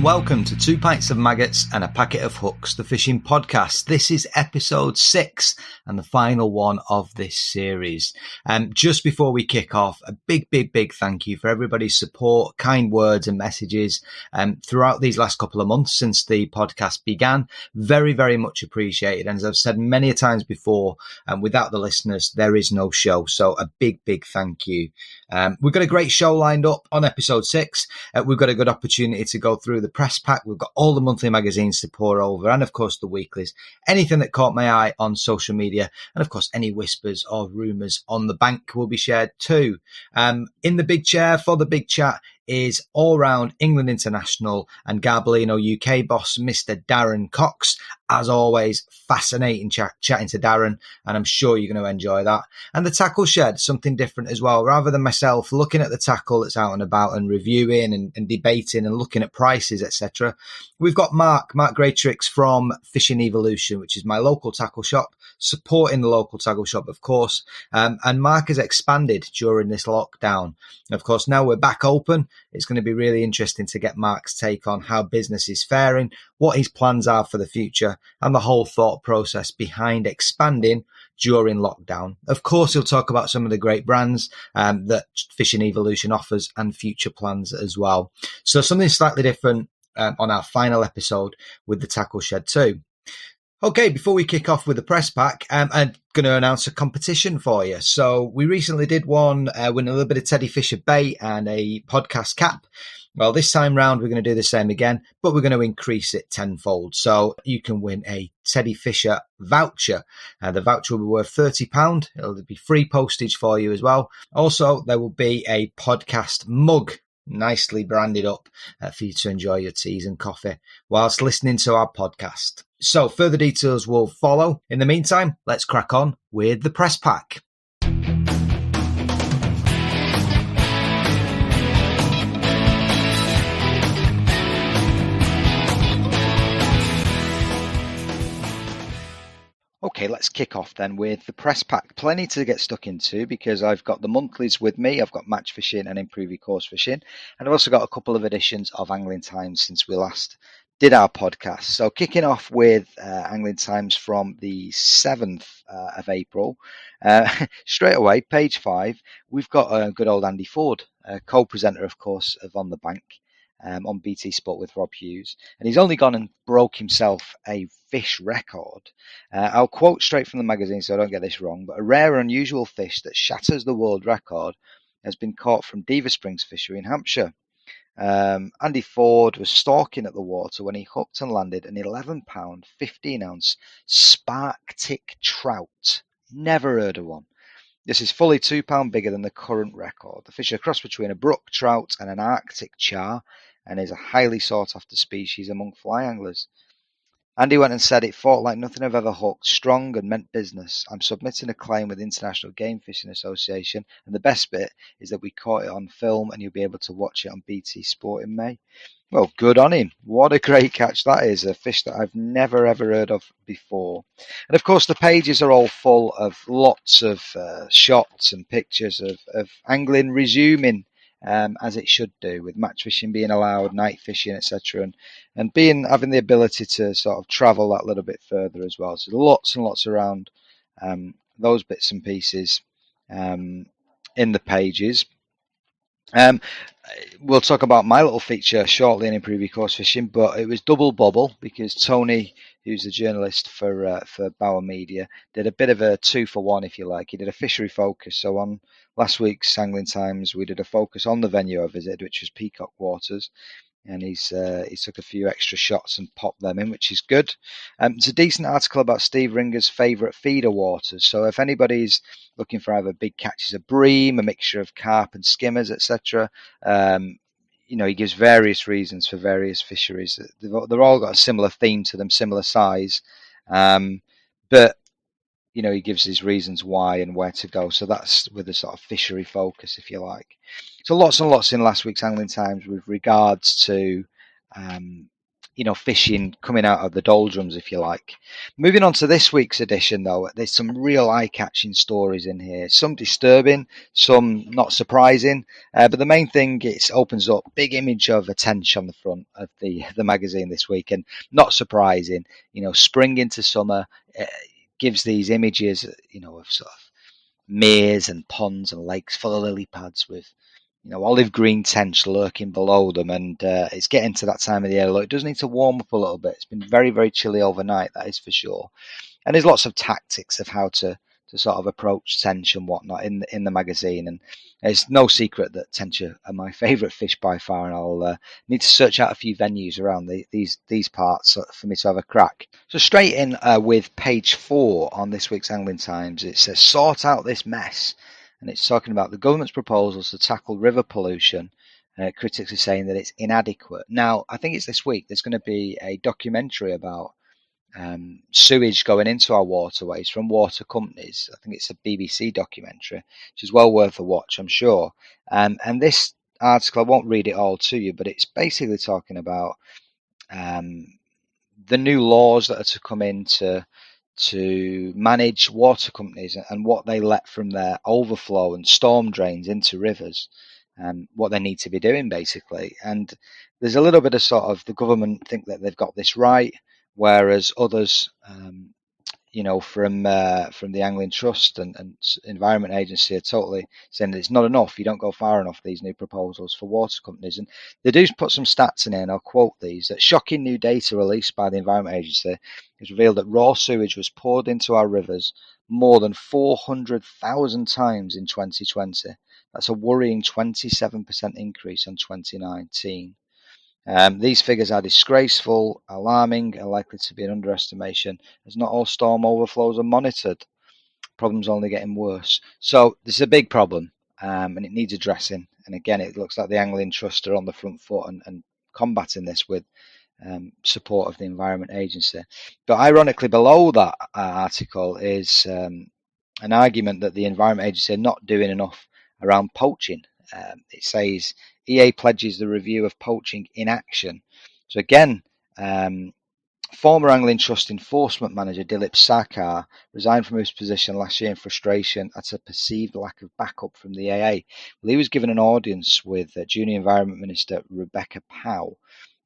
and welcome to 2 Pints of Maggots and a Packet of Hooks, the fishing podcast. This is episode 6 and the final one of this series. Just before we kick off, a big thank you for everybody's support, kind words and messages throughout these last couple of months since the podcast began. Very much appreciated. And as I've said many a times before, without the listeners, there is no show. So a big thank you. We've got a great show lined up on episode 6. We've got a good opportunity to go through the press pack. We've got all the monthly magazines to pour over, and of course the weeklies, anything that caught my eye on social media, and of course any whispers or rumours on the bank will be shared too. In the big chair for the big chat is all-round England international and Garbolino UK boss, Mr. Darren Cox. As always, fascinating chatting to Darren, and I'm sure you're going to enjoy that. And the tackle shed, something different as well. Rather than myself looking at the tackle that's out and about and reviewing and debating and looking at prices, etc., we've got Mark Greatrix from Fishing Evolution, which is my local tackle shop, supporting the local tackle shop, of course. And Mark has expanded during this lockdown. Of course, now we're back open. It's going to be really interesting to get Mark's take on how business is faring, what his plans are for the future, and the whole thought process behind expanding during lockdown. Of course, he'll talk about some of the great brands that Fishing Evolution offers and future plans as well. So something slightly different on our final episode with the tackle shed too. Okay, before we kick off with the press pack, I'm going to announce a competition for you. So we recently did one, winning a little bit of Teddy Fisher bait and a podcast cap. Well, this time round, we're going to do the same again, but we're going to increase it tenfold. So you can win a Teddy Fisher voucher. The voucher will be worth £30. It'll be free postage for you as well. Also, there will be a podcast mug, nicely branded up for you to enjoy your teas and coffee whilst listening to our podcast. So further details will follow. In the meantime, let's crack on with the press pack. Okay, let's kick off then with the press pack. Plenty to get stuck into because I've got the monthlies with me. I've got Match Fishing and Improve Your Course Fishing. And I've also got a couple of editions of Angling Times since we last did our podcast. So kicking off with Angling Times from the 7th of April. Straight away, page 5, we've got good old Andy Ford, co-presenter, of course, of On the Bank. On BT Sport with Rob Hughes, and he's only gone and broke himself a fish record. I'll quote straight from the magazine so I don't get this wrong, but a rare unusual fish that shatters the world record has been caught from Diva Springs Fishery in Hampshire. Andy Ford was stalking at the water when he hooked and landed an 11-pound, 15-ounce spark-tick trout. Never heard of one. This is fully 2 pounds bigger than the current record. The fish are a cross between a brook trout and an Arctic char, and is a highly sought-after species among fly anglers. Andy went and said, "It fought like nothing I've ever hooked, strong and meant business. I'm submitting a claim with the International Game Fishing Association, and the best bit is that we caught it on film, and you'll be able to watch it on BT Sport in May." Well, good on him. What a great catch that is. A fish that I've never, ever heard of before. And, of course, the pages are all full of lots of shots and pictures of angling resuming as it should do, with match fishing being allowed, night fishing, etc. And having the ability to sort of travel that little bit further as well. So lots and lots around those bits and pieces in the pages. We'll talk about my little feature shortly in Improve Your Course Fishing, but it was double bubble because Tony, who's the journalist for Bauer Media, did a bit of a 2-for-1, if you like. He did a fishery focus. So on last week's Angling Times, we did a focus on the venue I visited, which was Peacock Waters. And he took a few extra shots and popped them in, which is good. It's a decent article about Steve Ringer's favourite feeder waters. So if anybody's looking for either big catches of bream, a mixture of carp and skimmers, etc., he gives various reasons for various fisheries. They've all got a similar theme to them, similar size, but he gives his reasons why and where to go. So that's with a sort of fishery focus, if you like. So lots and lots in last week's Angling Times with regards to fishing coming out of the doldrums, if you like. Moving on to this week's edition, though, there's some real eye-catching stories in here. Some disturbing, some not surprising. But the main thing, it opens up big image of a tench on the front of the magazine this week, and not surprising. Spring into summer gives these images, of sort of meres and ponds and lakes full of lily pads with olive green tench lurking below them, and it's getting to that time of the year. Look, it does need to warm up a little bit. It's been very, very chilly overnight, that is for sure. And there's lots of tactics of how to sort of approach tench and whatnot in the magazine. And it's no secret that tench are my favourite fish by far, and I'll need to search out a few venues around these parts for me to have a crack. So straight in with page 4 on this week's Angling Times, it says, "Sort out this mess." And it's talking about the government's proposals to tackle river pollution. Critics are saying that it's inadequate. Now, I think it's this week, there's going to be a documentary about sewage going into our waterways from water companies. I think it's a BBC documentary, which is well worth a watch, I'm sure. And this article, I won't read it all to you, but it's basically talking about the new laws that are to come in to manage water companies and what they let from their overflow and storm drains into rivers, and what they need to be doing, basically. And there's a little bit of sort of the government think that they've got this right, whereas others, from the Angling Trust and Environment Agency are totally saying that it's not enough. You don't go far enough, these new proposals for water companies. And they do put some stats in here, and I'll quote these. That shocking new data released by the Environment Agency has revealed that raw sewage was poured into our rivers more than 400,000 times in 2020. That's a worrying 27% increase on 2019. These figures are disgraceful, alarming, and likely to be an underestimation, as not all storm overflows are monitored. Problem's only getting worse. So this is a big problem, and it needs addressing. And again, it looks like the Angling Trust are on the front foot and combating this with support of the Environment Agency. But ironically, below that article is an argument that the Environment Agency are not doing enough around poaching. It says EA pledges the review of poaching in action. So again, former Angling Trust enforcement manager Dilip Sarkar resigned from his position last year in frustration at a perceived lack of backup from the AA. Well, he was given an audience with Junior Environment Minister Rebecca Powell,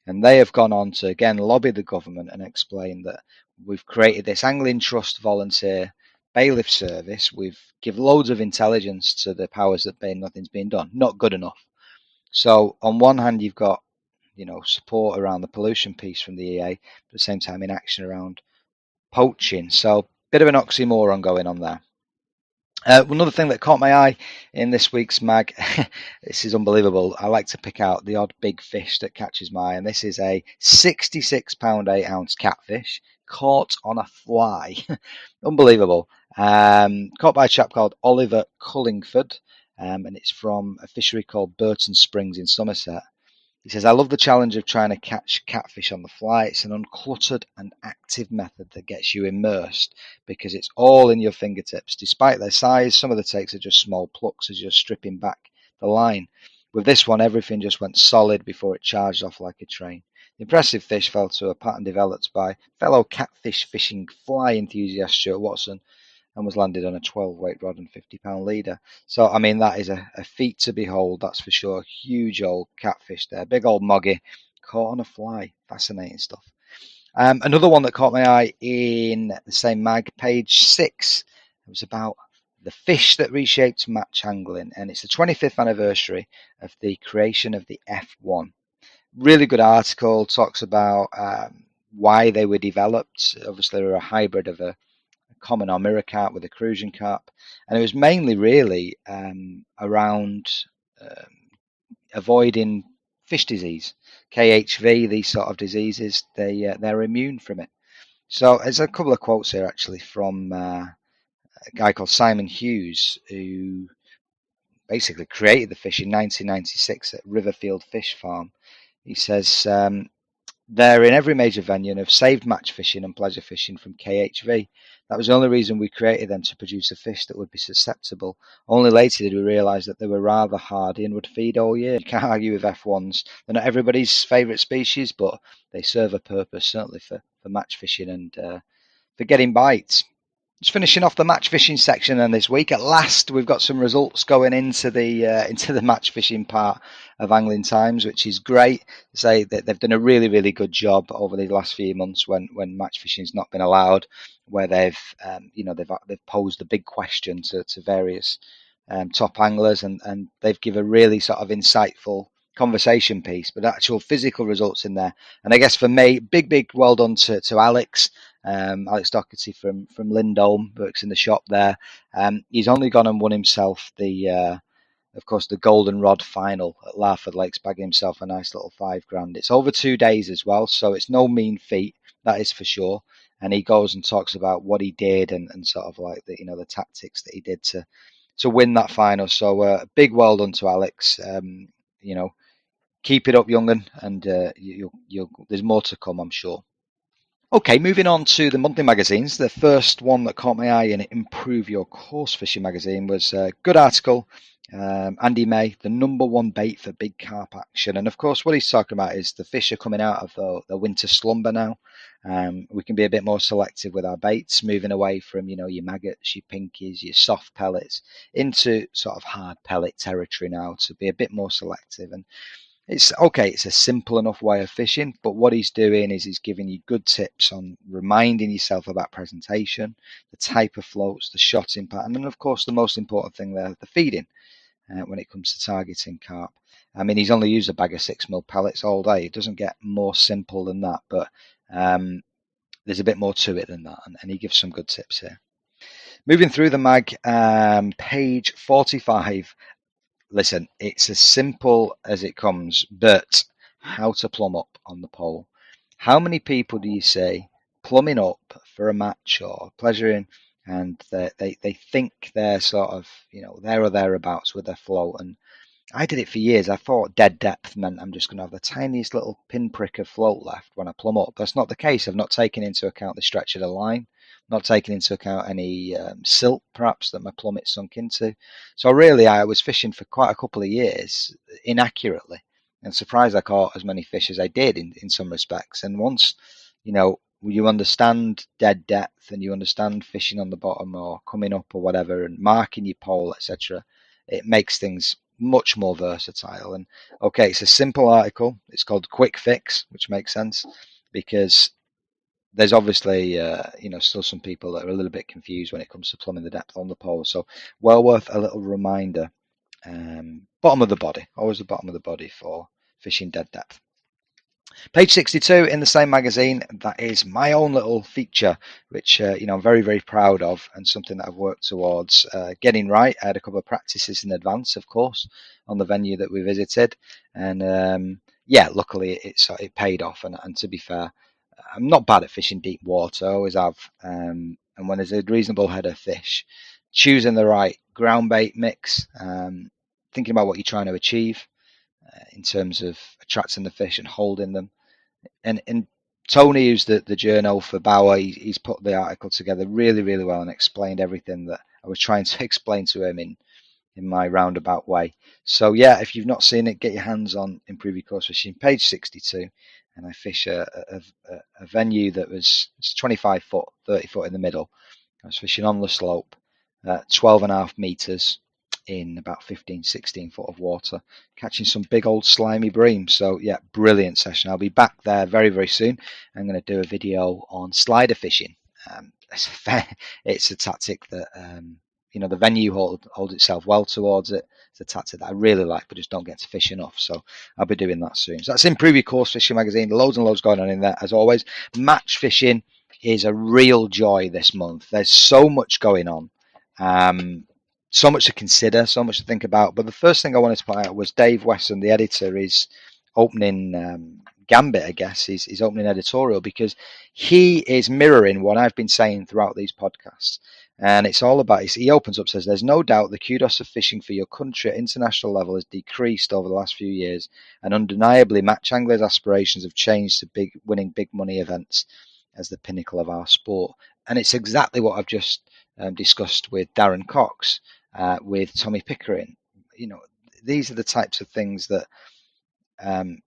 and they have gone on to again lobby the government and explain that we've created this Angling Trust volunteer bailiff service. We've give loads of intelligence to the powers that be, nothing's been done. Not good enough. So on one hand, you've got support around the pollution piece from the EA, but at the same time inaction around poaching. So bit of an oxymoron going on there. Another thing that caught my eye in this week's mag, this is unbelievable. I like to pick out the odd big fish that catches my eye, and this is a 66-pound 8-ounce catfish caught on a fly. Unbelievable. Caught by a chap called Oliver Cullingford, and it's from a fishery called Burton Springs in Somerset. He says, "I love the challenge of trying to catch catfish on the fly. It's an uncluttered and active method that gets you immersed because it's all in your fingertips. Despite their size, some of the takes are just small plucks as you're stripping back the line. With this one, everything just went solid before it charged off like a train. The impressive fish fell to a pattern developed by fellow catfish fishing fly enthusiast Stuart Watson and was landed on a 12-weight rod and 50-pound leader." So, I mean, that is a feat to behold, that's for sure. Huge old catfish there. Big old moggy, caught on a fly. Fascinating stuff. Another one that caught my eye in the same mag, page 6. It was about the fish that reshaped match angling, and it's the 25th anniversary of the creation of the F1. Really good article, talks about why they were developed. Obviously, they're a hybrid of a common or mirror carp with a crucian carp, and it was mainly really around avoiding fish disease, KHV, these sort of diseases. They're immune from it. So there's a couple of quotes here actually from a guy called Simon Hughes, who basically created the fish in 1996 at Riverfield Fish Farm. He says, They're in every major venue and have saved match fishing and pleasure fishing from KHV. That was the only reason we created them, to produce a fish that would be susceptible. Only later did we realise that they were rather hardy and would feed all year. You can't argue with F1s. They're not everybody's favourite species, but they serve a purpose, certainly for match fishing and for getting bites. Just finishing off the match fishing section, and this week at last we've got some results going into the match fishing part of Angling Times, which is great. Say that they've done a really good job over the last few months when match fishing's not been allowed, where they've posed the big question to various top anglers, and they've given a really sort of insightful conversation piece, but actual physical results in there. And I guess for me, big well done to Alex. Alex Doherty from Lindholm, works in the shop there. He's only gone and won himself of course, the Golden Rod final at Larford Lakes, bagging himself a nice little £5,000. It's over 2 days as well, so it's no mean feat, that is for sure. And he goes and talks about what he did and sort of like the tactics that he did to win that final. So big well done to Alex. Keep it up, young'un, and there's more to come, I'm sure. Okay, moving on to the monthly magazines. The first one that caught my eye in Improve Your Course Fishing magazine was a good article. Andy May, the #1 bait for big carp action. And of course, what he's talking about is the fish are coming out of the winter slumber now. We can be a bit more selective with our baits, moving away from, your maggots, your pinkies, your soft pellets, into sort of hard pellet territory now, to be a bit more selective. And it's a simple enough way of fishing, but what he's doing is he's giving you good tips on reminding yourself about presentation, the type of floats, the shotting pattern, and of course the most important thing there, the feeding when it comes to targeting carp. I mean, he's only used a bag of 6mm pellets all day. It doesn't get more simple than that, but there's a bit more to it than that, and he gives some good tips here. Moving through the mag, page 45. Listen, it's as simple as it comes, but how to plumb up on the pole. How many people do you see plumbing up for a match or pleasuring, and they think they're sort of, there or thereabouts with their float? And I did it for years. I thought dead depth meant I'm just going to have the tiniest little pinprick of float left when I plumb up. That's not the case. I've not taken into account the stretch of the line, not taken into account any silt perhaps that my plummet sunk into. So really, I was fishing for quite a couple of years inaccurately, and surprised I caught as many fish as I did in some respects. And once you understand dead depth, and you understand fishing on the bottom or coming up or whatever, and marking your pole, etc., it makes things much more versatile. And okay, it's a simple article. It's called Quick Fix, which makes sense because there's obviously still some people that are a little bit confused when it comes to plumbing the depth on the pole. So well worth a little reminder. Bottom of the body, always the bottom of the body for fishing dead depth. Page 62 in the same magazine, that is my own little feature, which I'm very proud of, and something that I've worked towards getting right. I had a couple of practices in advance, of course, on the venue that we visited, and luckily it paid off. And to be fair, I'm not bad at fishing deep water, I always have. And when there's a reasonable head of fish, choosing the right ground bait mix, thinking about what you're trying to achieve in terms of attracting the fish and holding them. And Tony, who's the journal for Bauer, he's put the article together really well and explained everything that I was trying to explain to him in my roundabout way. So yeah, if you've not seen it, get your hands on Improve Your Course Fishing, page 62. And I fish a venue that was 25 foot, 30 foot in the middle. I was fishing on the slope, 12.5 meters in about 15-16 foot of water, catching some big old slimy bream. So yeah, brilliant session. I'll be back there very soon. I'm going to do a video on slider fishing. It's a tactic that the venue holds itself well towards it. It's a tactic that I really like, but just don't get to fish enough. So I'll be doing that soon. So that's Improve Your Course Fishing magazine. Loads and loads going on in there, as always. Match fishing is a real joy this month. There's so much going on. So much to consider, so much to think about. But the first thing I wanted to point out was Dave Wesson, the editor, is opening gambit, I guess. He's opening editorial, because he is mirroring what I've been saying throughout these podcasts. And it's all about, he opens up, says, there's no doubt the kudos of fishing for your country at international level has decreased over the last few years, and undeniably match anglers' aspirations have changed to winning big money events as the pinnacle of our sport. And it's exactly what I've just discussed with Darren Cox, with Tommy Pickering. These are the types of things that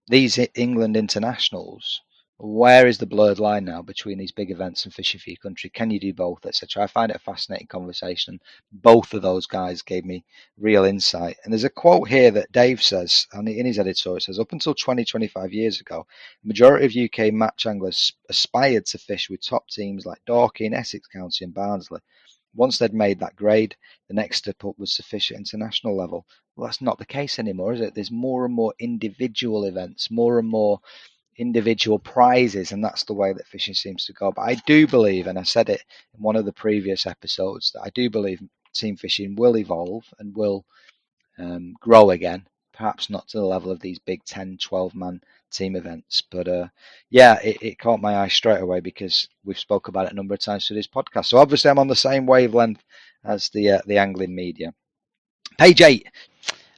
these England internationals, where is the blurred line now between these big events and fishing for your country? Can you do both, etc.? I find it a fascinating conversation. Both of those guys gave me real insight. And there's a quote here that Dave says, and in his editorial, it says, up until 25 years ago, the majority of UK match anglers aspired to fish with top teams like Dorking, Essex County and Barnsley. Once they'd made that grade, the next step up was to fish at international level. Well, that's not the case anymore, is it? There's more and more individual events, more and more individual prizes, and that's the way that fishing seems to go. But I do believe, and I said it in one of the previous episodes, that I do believe team fishing will evolve and will grow again, perhaps not to the level of these big 10, 12-man team events. But it caught my eye straight away because we've spoke about it a number of times through this podcast. So obviously I'm on the same wavelength as the angling media. Page 8.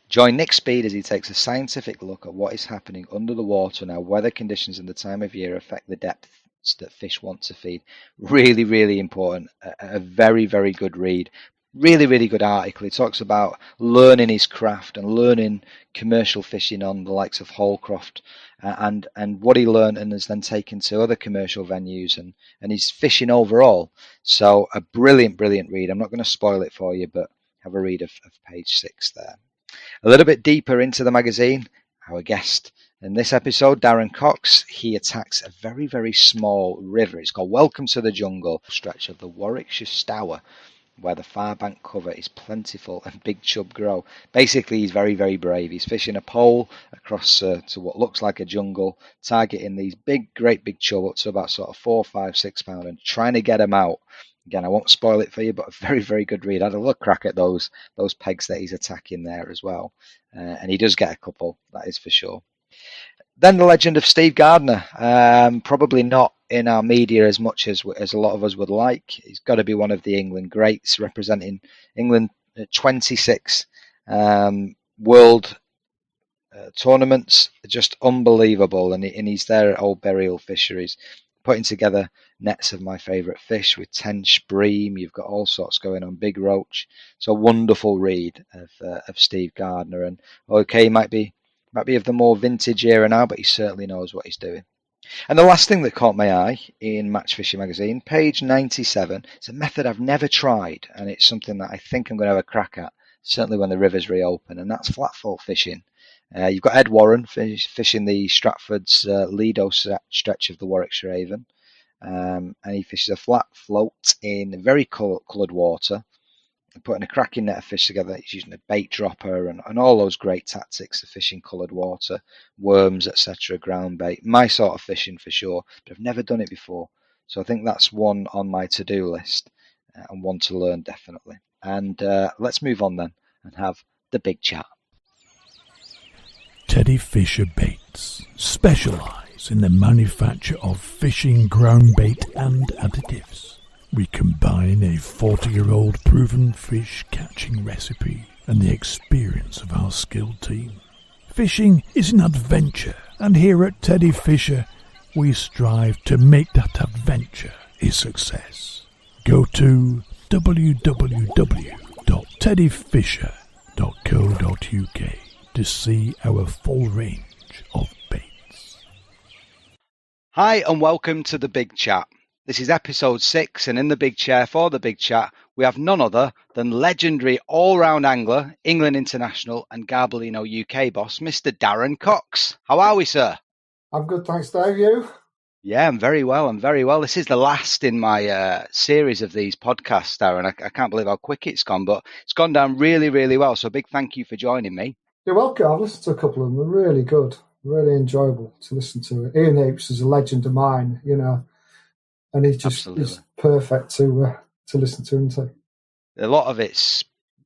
Join Nick Speed as he takes a scientific look at what is happening under the water and how weather conditions and the time of year affect the depths that fish want to feed. Really, really important. A very, very good read. Really, really good article. He talks about learning his craft and learning commercial fishing on the likes of Holcroft and what he learned and has then taken to other commercial venues and his fishing overall. So a brilliant, brilliant read. I'm not going to spoil it for you, but have a read of page 6 there. A little bit deeper into the magazine, our guest in this episode, Darren Cox, he attacks a very, very small river. It's called Welcome to the Jungle, stretch of the Warwickshire Stour, where the far bank cover is plentiful and big chub grow. Basically, he's very, very brave. He's fishing a pole across to what looks like a jungle, targeting these great big chub up to about sort of 4, 5, 6 pound and trying to get them out. Again, I won't spoil it for you, but a very, very good read. I had a look crack at those pegs that he's attacking there as well. And he does get a couple, that is for sure. Then the legend of Steve Gardner. Probably not in our media as much as a lot of us would like. He's got to be one of the England greats, representing England at 26 world tournaments. Just unbelievable. And he's there at Old Burial Fisheries, putting together nets of my favourite fish with tench, bream. You've got all sorts going on, big roach. It's a wonderful read of Steve Gardner. And okay, he might be of the more vintage era now, but he certainly knows what he's doing. And the last thing that caught my eye in Match Fishing magazine, page 97, it's a method I've never tried, and it's something that I think I'm going to have a crack at, certainly when the rivers reopen, and that's flat fault fishing. You've got Ed Warren fishing the Stratford's Lido stretch of the Warwickshire Avon, and he fishes a flat float in very coloured water, putting a cracking net of fish together. He's using a bait dropper and all those great tactics of fishing coloured water, worms, etc., ground bait. My sort of fishing for sure, but I've never done it before. So I think that's one on my to-do list and one to learn definitely. And let's move on then and have the big chat. Teddy Fisher Baits specialise in the manufacture of fishing ground bait and additives. We combine a 40-year-old proven fish catching recipe and the experience of our skilled team. Fishing is an adventure, and here at Teddy Fisher, we strive to make that adventure a success. Go to www.teddyfisher.co.uk to see our full range of baits. Hi and welcome to the Big Chat. This is episode 6, and in the big chair for the big chat, we have none other than legendary all-round angler, England international and Garbolino UK boss, Mr. Darren Cox. How are we, sir? I'm good, thanks, Dave. You? Yeah, I'm very well. This is the last in my series of these podcasts, Darren. I can't believe how quick it's gone, but it's gone down really, really well. So a big thank you for joining me. You're welcome. I've listened to a couple of them. They're really good, really enjoyable to listen to. Ian Apes is a legend of mine, and he just is perfect to listen to, isn't he? A lot of it's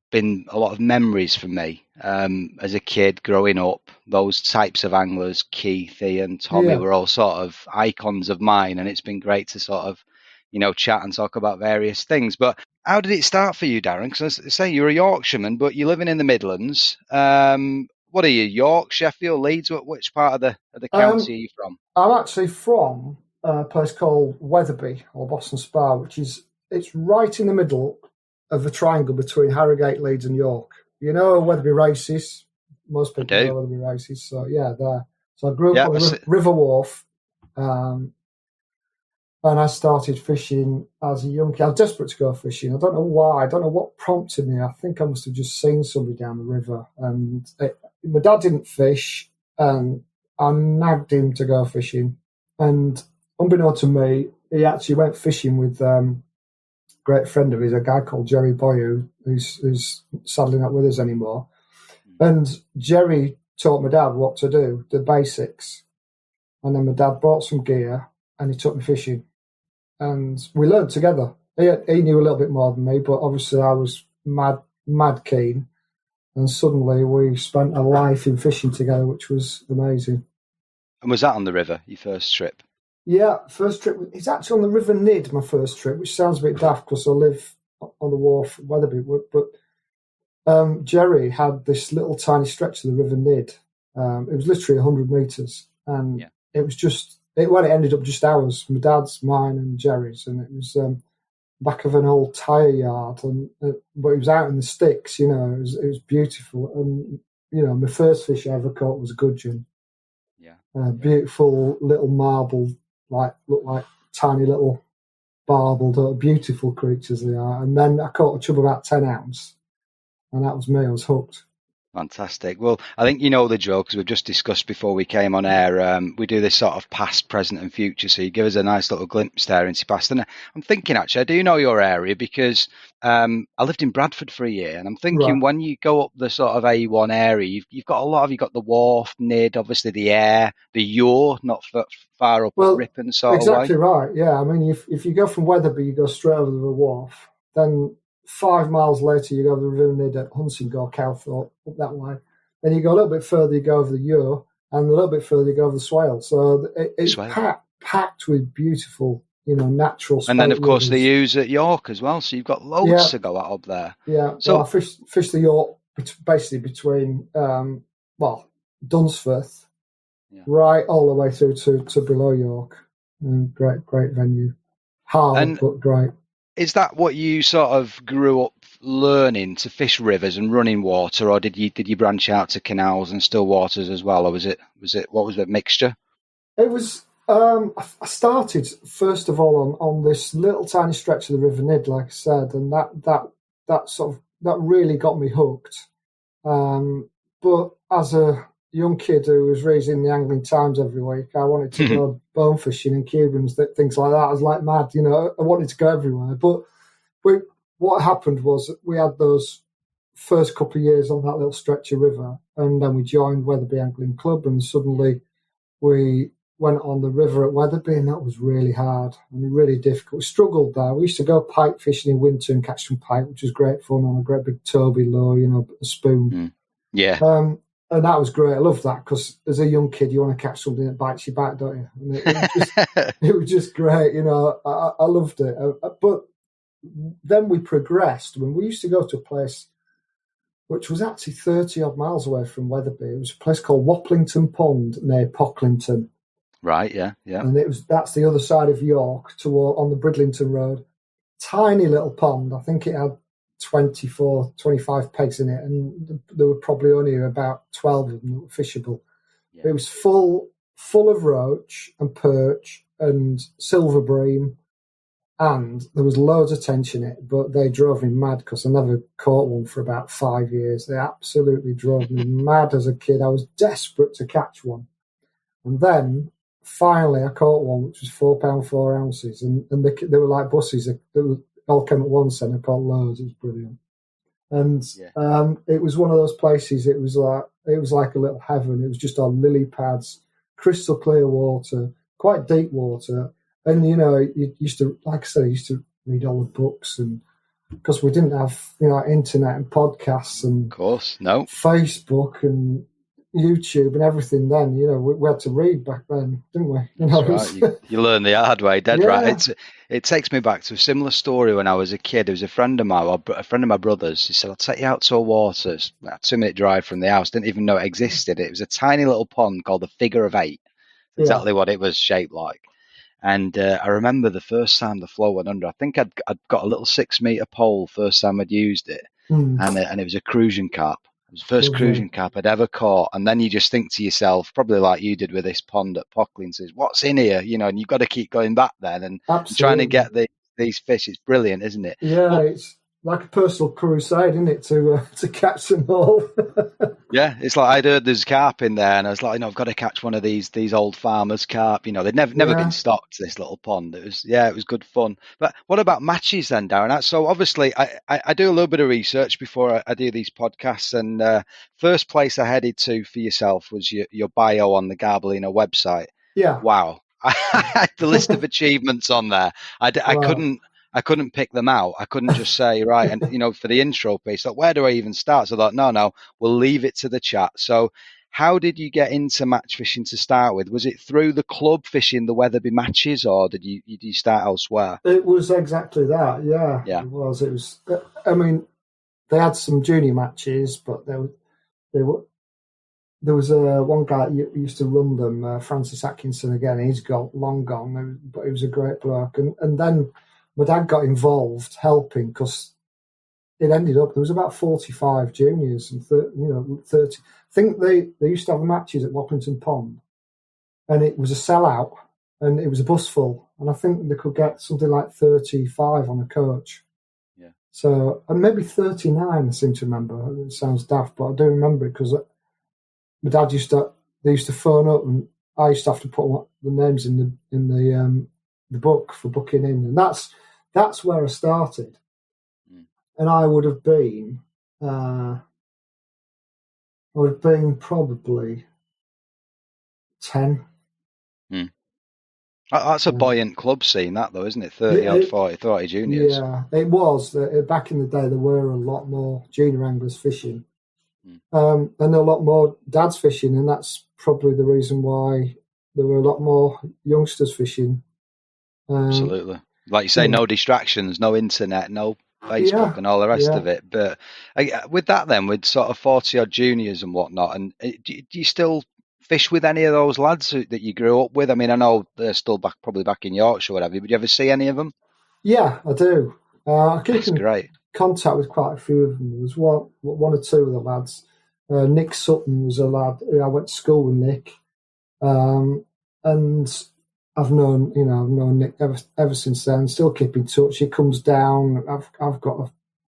been a lot of memories for me as a kid growing up. Those types of anglers, Keith, Ian, Tommy, were all sort of icons of mine, and it's been great to sort of chat and talk about various things. But how did it start for you, Darren? Because I say you're a Yorkshireman, but you're living in the Midlands. What are you, York, Sheffield, Leeds? Which part of the county are you from? I'm actually from a place called Wetherby or Boston Spa, it's right in the middle of a triangle between Harrogate, Leeds, and York. You know Wetherby Races. Most people know Wetherby Races. So yeah, there. So I grew up on the River Wharf, and I started fishing as a young kid. I was desperate to go fishing. I don't know why. I don't know what prompted me. I think I must have just seen somebody down the river. And my dad didn't fish, and I nagged him to go fishing. And unbeknownst to me, he actually went fishing with a great friend of his, a guy called Jerry Boyer, who's sadly not with us anymore. And Jerry taught my dad what to do, the basics. And then my dad bought some gear and he took me fishing. And we learned together. He knew a little bit more than me, but obviously I was mad keen. And suddenly we spent a life in fishing together, which was amazing. And was that on the river, your first trip? Yeah, first trip. It's actually on the River Nid, my first trip, which sounds a bit daft because I live on the wharf at Wetherby. But Jerry had this little tiny stretch of the River Nid. It was literally 100 metres. And it was just, it ended up just ours, my dad's, mine and Jerry's. And it was back of an old tyre yard. But it was out in the sticks, it was beautiful. And, my first fish I ever caught was a gudgeon. Beautiful little marble, look like tiny little barbelled, beautiful creatures they are. And then I caught a chub about 10 ounce. And that was me. I was hooked. Fantastic. Well, I think you know the drill because we've just discussed before we came on air. We do this sort of past, present and future. So you give us a nice little glimpse there into past. And I'm thinking, actually, I do know your area because I lived in Bradford for a year. And I'm thinking when you go up the sort of A1 area, you've got a lot you've got the Wharf, Nid, obviously the Air, the Ure, not far up at Ripon sort of way. Exactly right. Yeah. I mean, if you go from Wetherby, you go straight over the Wharf. Then 5 miles later, you go over the River Nid at Huntingdon, Cowthorpe, up that way. Then you go a little bit further, you go over the Ure, and a little bit further, you go over the Swale. So it's packed with beautiful, natural. And then, of course, they use at York as well. So you've got loads to go out up there. Yeah. So I fished the York basically between, Dunsforth, right all the way through to below York. And great venue. Hard, but great. Is that what you sort of grew up learning, to fish rivers and running water, or did you branch out to canals and still waters as well, or was it what was the mixture? It was. I started first of all on this little tiny stretch of the River Nid, like I said, and that really got me hooked. But as a young kid who was reading the Angling Times every week, I wanted to go bone fishing and Cubans, things like that. I was like mad, I wanted to go everywhere. But what happened was we had those first couple of years on that little stretch of river, and then we joined Wetherby Angling Club, and suddenly we went on the river at Wetherby, and that was really hard and really difficult. We struggled there. We used to go pike fishing in winter and catch some pike, which was great fun on a great big Toby lure, a spoon. And that was great. I loved that because as a young kid, you want to catch something that bites your back, don't you? And it was just great. I loved it. But then we progressed. When we used to go to a place which was actually 30 odd miles away from Wetherby. It was a place called Waplington Pond near Pocklington. Right, yeah. And that's the other side of York on the Bridlington Road. Tiny little pond. I think it had 24, 25 pegs in it, and there were probably only about 12 of them that were fishable. Yeah. It was full of roach and perch and silver bream, and there was loads of tension in it, but they drove me mad because I never caught one for about 5 years. They absolutely drove me mad as a kid. I was desperate to catch one. And then finally I caught one, which was £4 4 ounces, and they were like buses. They all came at once, and I caught loads. It was brilliant. And it was one of those places. It was like a little heaven. It was just on lily pads, crystal clear water, quite deep water. And you used to, like I said, I used to read all the books, and because we didn't have internet and podcasts and of course, no, Facebook, and YouTube and everything then. We had to read back then, didn't we? That's right. You learn the hard way, dead Yeah. right. It takes me back to a similar story when I was a kid. There was a friend of mine, a friend of my brother's. He said, "I'll take you out to a waters." A 2-minute drive from the house. Didn't even know it existed. It was a tiny little pond called the Figure of Eight. Exactly what it was shaped like. And I remember the first time the float went under. I think I'd got a little 6-meter pole first time I'd used it, and it was a crucian carp. It was the first crucian carp I'd ever caught. And then you just think to yourself, probably like you did with this pond at Pockley, and says, "What's in here?" And you've got to keep going back then and trying to get these fish. It's brilliant, isn't it? Yeah, it's like a personal crusade, isn't it, to catch them all? Yeah, it's like I'd heard there's carp in there, and I was like, I've got to catch one of these old farmers' carp. They'd never been stocked, this little pond. It was good fun. But what about matches then, Darren? So obviously, I do a little bit of research before I do these podcasts, and first place I headed to for yourself was your bio on the Garbolino website. Yeah. Wow, I had the list of achievements on there. I couldn't pick them out. I couldn't just say, right, and, for the intro piece, like, where do I even start? So I thought, no, we'll leave it to the chat. So how did you get into match fishing to start with? Was it through the club fishing the Wetherby matches, or did you start elsewhere? It was exactly that, yeah. It was. It was. I mean, they had some junior matches, but there was one guy who used to run them, Francis Atkinson again. He's long gone, but he was a great bloke. And then my dad got involved helping because it ended up there was about 45 juniors and 30. I think they used to have matches at Wappington Pond, and it was a sellout, and it was a bus full, and I think they could get something like 35 on a coach. Yeah. So, and maybe 39. I seem to remember. It sounds daft, but I do remember it because my dad used to phone up, and I used to have to put the names in the book for booking in, and that's where I started. And I would have been probably 10. That's a buoyant club scene, that though, isn't it? 40 juniors. Yeah, it was. Back in the day, there were a lot more junior anglers fishing, and a lot more dads fishing, and that's probably the reason why there were a lot more youngsters fishing. Absolutely. Like you say, no distractions, no internet, no Facebook and all the rest of it. But with that then, with sort of 40-odd juniors and whatnot, and do you still fish with any of those lads that you grew up with? I mean, I know they're still probably back in Yorkshire or whatever, but do you ever see any of them? Yeah, I do. I keep in contact with quite a few of them. There was one or two of the lads. Nick Sutton was a lad. I went to school with Nick. And I've known Nick ever since then. Still keep in touch. He comes down. I've got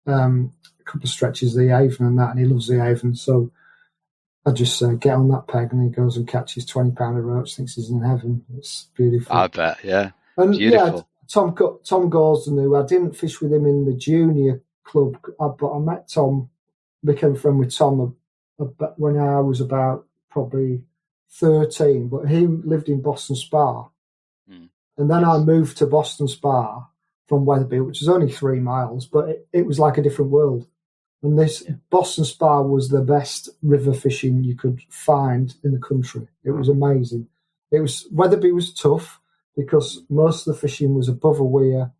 a couple of stretches of the Avon and that, and he loves the Avon. So I just get on that peg, and he goes and catches 20-pounder roach. Thinks he's in heaven. It's beautiful. I bet, yeah. And beautiful. Tom Gordon, who I didn't fish with him in the junior club, but I met Tom, became a friend with Tom when I was about probably 13, but he lived in Boston Spa. And then I moved to Boston Spa from Wetherby, which is only 3 miles, but it was like a different world. And Boston Spa was the best river fishing you could find in the country. It was amazing. Wetherby was tough because most of the fishing was above a weir,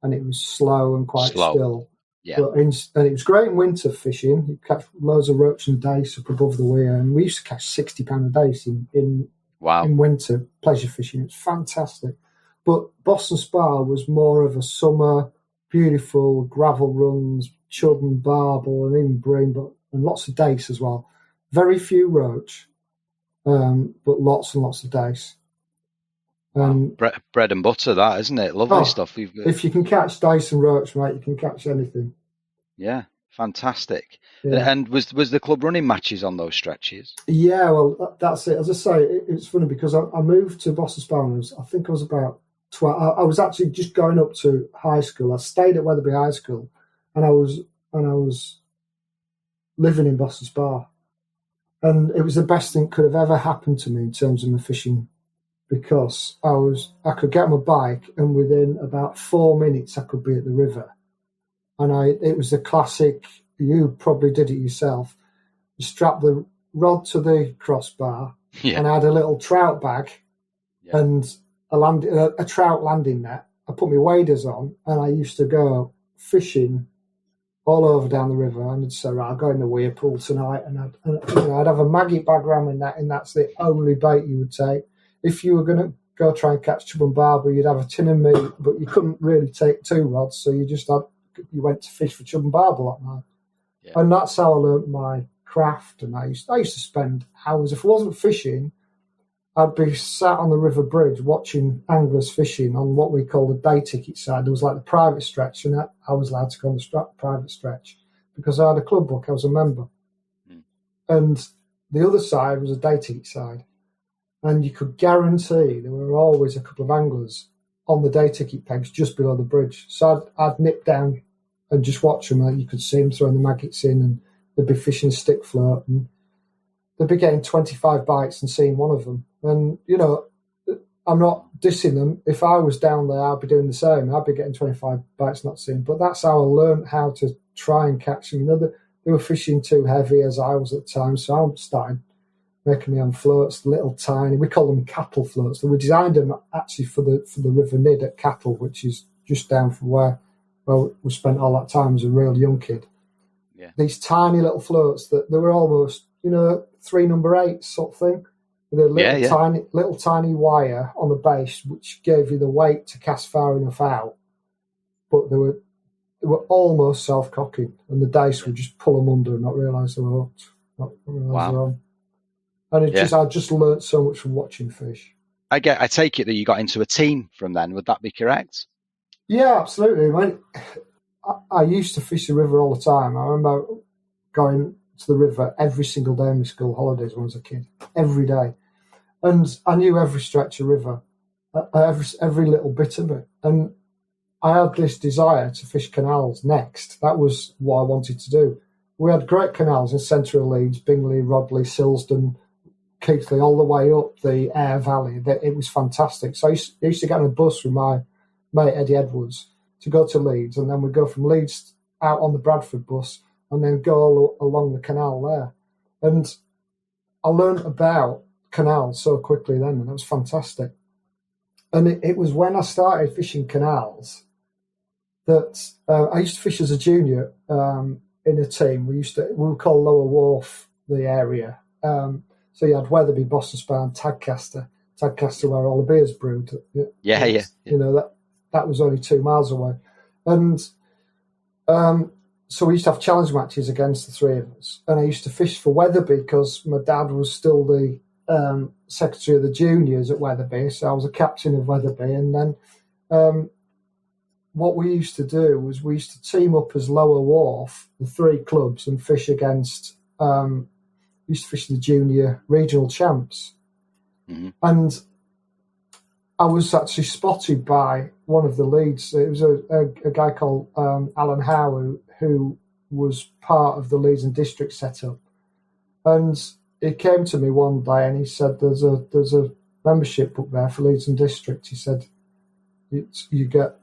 and it was slow and quite still. Yeah. And it was great in winter fishing. You catch loads of roach and dace up above the weir, and we used to catch 60-pounder dace in winter pleasure fishing. It was fantastic. But Boston Spa was more of a summer, beautiful gravel runs, chub and barbel, and even bream, and lots of dace as well. Very few roach, but lots and lots of dace. Bread and butter, that, isn't it? Lovely stuff. If you can catch dace and roach, mate, you can catch anything. Yeah, fantastic. Yeah. And was the club running matches on those stretches? Yeah, well, that's it. As I say, it's funny because I moved to Boston Spa when I think I was about 12. I was actually just going up to high school. I stayed at Wetherby High School, and I was living in Boston Spa, and it was the best thing that could have ever happened to me in terms of my fishing, because I could get on my bike, and within about 4 minutes I could be at the river, and it was the classic. You probably did it yourself. You strap the rod to the crossbar, Yeah. and I had a little trout bag and a trout landing net. I put my waders on, and I used to go fishing all over down the river, and I'd say, right, I'll go in the weir pool tonight, and I'd have a maggot bag around my net, and that's the only bait you would take. If you were going to go try and catch chub and barber, you'd have a tin of meat, but you couldn't really take 2 rods, so you went to fish for chub and barber that night. Yeah. And that's how I learnt my craft, and I used to spend hours. If I wasn't fishing, I'd be sat on the river bridge watching anglers fishing on what we call the day ticket side. There was like the private stretch, and I was allowed to go on the private stretch because I had a club book. I was a member. And the other side was a day ticket side. And you could guarantee there were always a couple of anglers on the day ticket pegs just below the bridge. So I'd nip down and just watch them. And you could see them throwing the maggots in, and they'd be fishing stick float, and they'd be getting 25 bites and seeing one of them. And, I'm not dissing them. If I was down there, I'd be doing the same. I'd be getting 25 bites, not seeing. But that's how I learned how to try and catch them. They were fishing too heavy as I was at the time, so I started making my own floats, little tiny. We call them cattle floats. We designed them actually for the River Nid at Cattle, which is just down from where we spent all that time as a real young kid. Yeah. These tiny little floats that they were almost, 3 number 8 sort of thing. With a little tiny wire on the base, which gave you the weight to cast far enough out. But they were almost self-cocking, and the dice would just pull them under and not realise they were hooked. Wow. And I just learnt so much from watching fish. I take it that you got into a team from then. Would that be correct? Yeah, absolutely. I used to fish the river all the time. I remember going to the river every single day in my school holidays when I was a kid, every day. And I knew every stretch of river, every little bit of it. And I had this desire to fish canals next. That was what I wanted to do. We had great canals in centre of Leeds, Bingley, Rodley, Silsden, Keighley, all the way up the Aire Valley. It was fantastic. So I used to get on a bus with my mate Eddie Edwards to go to Leeds, and then we'd go from Leeds out on the Bradford bus and then go along the canal there. And I learned about canals so quickly then, and it was fantastic. And it was when I started fishing canals that I used to fish as a junior in a team. We would call Lower Wharf the area. So you had Wetherby, Boston Spa, and Tadcaster where all the beer's brewed. Yeah. That was only 2 miles away. And so we used to have challenge matches against the 3 of us. And I used to fish for Wetherby because my dad was still the secretary of the juniors at Wetherby. So I was a captain of Wetherby. And then what we used to do was we used to team up as Lower Wharf, the 3 clubs, and fish against... we used to fish the junior regional champs. Mm-hmm. And I was actually spotted by one of the leads. It was a guy called Alan Howe who was part of the Leeds and District setup. And he came to me one day and he said, there's a membership book there for Leeds and District. He said, you get,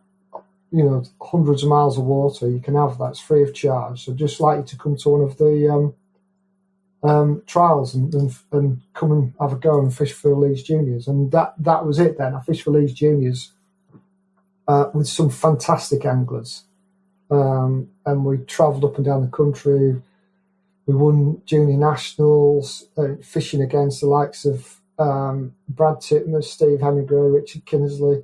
hundreds of miles of water. You can have that. It's free of charge. So I'd just like you to come to one of the trials and come and have a go and fish for Leeds Juniors. And that was it then. I fished for Leeds Juniors with some fantastic anglers. And we travelled up and down the country. We won junior nationals, fishing against the likes of Brad Titmus, Steve Hemingway, Richard Kinnersley,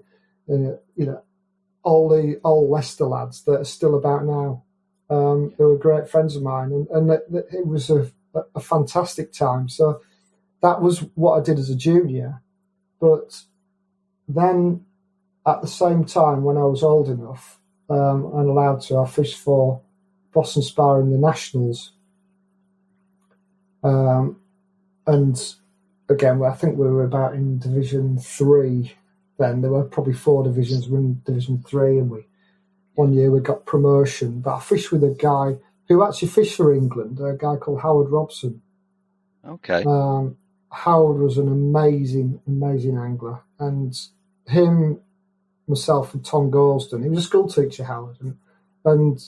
all the old Leicester lads that are still about now. They were great friends of mine, and it was a fantastic time. So that was what I did as a junior. But then at the same time, when I was old enough and allowed to, I fished for Boston Spa in the Nationals. And again, I think we were about in Division 3 then. There were probably 4 divisions. We were in Division 3, and one year we got promotion. But I fished with a guy who actually fished for England, a guy called Howard Robson. Okay. Howard was an amazing, amazing angler. And him, myself, and Tom Gorsden, he was a school teacher, Howard, and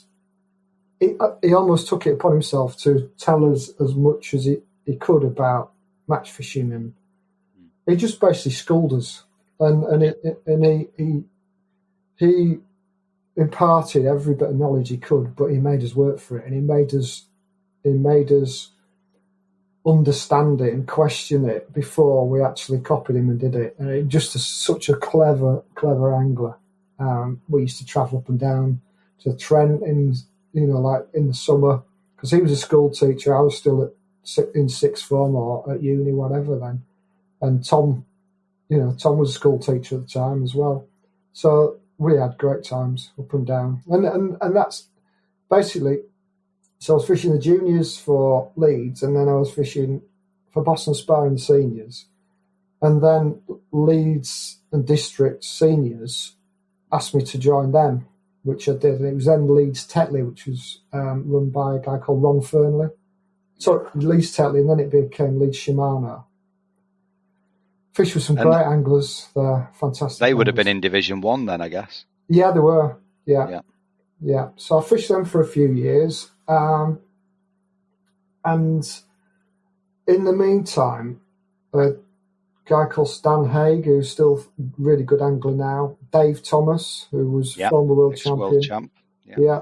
he almost took it upon himself to tell us as much as he could about match fishing, and he just basically schooled us, and he imparted every bit of knowledge he could, but he made us work for it, and he made us understand it and question it before we actually copied him and did it. And it just such a clever angler. We used to travel up and down to Trent in the summer, because he was a school teacher. I was still in sixth form or at uni, whatever then. And Tom was a school teacher at the time as well. So we had great times up and down. And that's basically, so I was fishing the juniors for Leeds, and then I was fishing for Boston Spa in the seniors. And then Leeds and District seniors asked me to join them, which I did. And it was then Leeds Tetley, which was run by a guy called Ron Fernley. So Leeds Tetley, and then it became Leeds Shimano. Fish with some great anglers there, fantastic. They would have anglers. been in Division 1 then, I guess. Yeah, they were. Yeah. So I fished them for a few years. And in the meantime, a guy called Stan Haig, who's still really good angler now, Dave Thomas, who was former world champion. Yeah.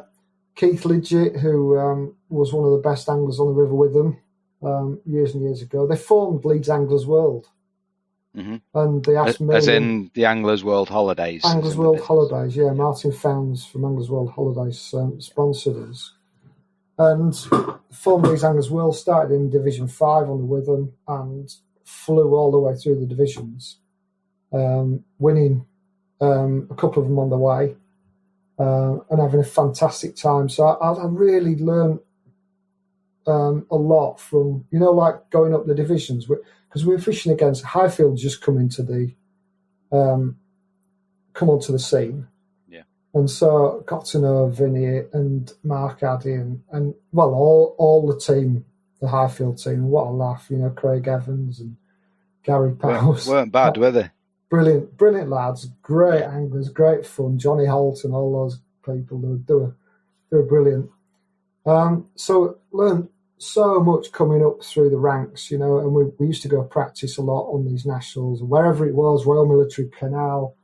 Keith Lidgett, who was one of the best anglers on the river with them years and years ago. They formed Leeds Anglers World. Mm-hmm. And they asked me... As in the Anglers World Holidays. Anglers World Holidays, yeah. Martin Founds from Anglers World Holidays sponsored us. And formed Leeds Anglers World, started in Division 5 on the Witham and flew all the way through the divisions, winning a couple of them on the way and having a fantastic time. So I really learned a lot from, like going up the divisions, because we were fishing against Highfield just come onto the scene. And so got to know Vinny and Mark Addy and all the team, the Highfield team. What a laugh, Craig Evans and Gary Powers. Weren't bad, were they? Brilliant lads, great anglers, great fun. Johnny Holt and all those people, they were brilliant. So learned so much coming up through the ranks, and we used to go practice a lot on these nationals, wherever it was, Royal Military Canal,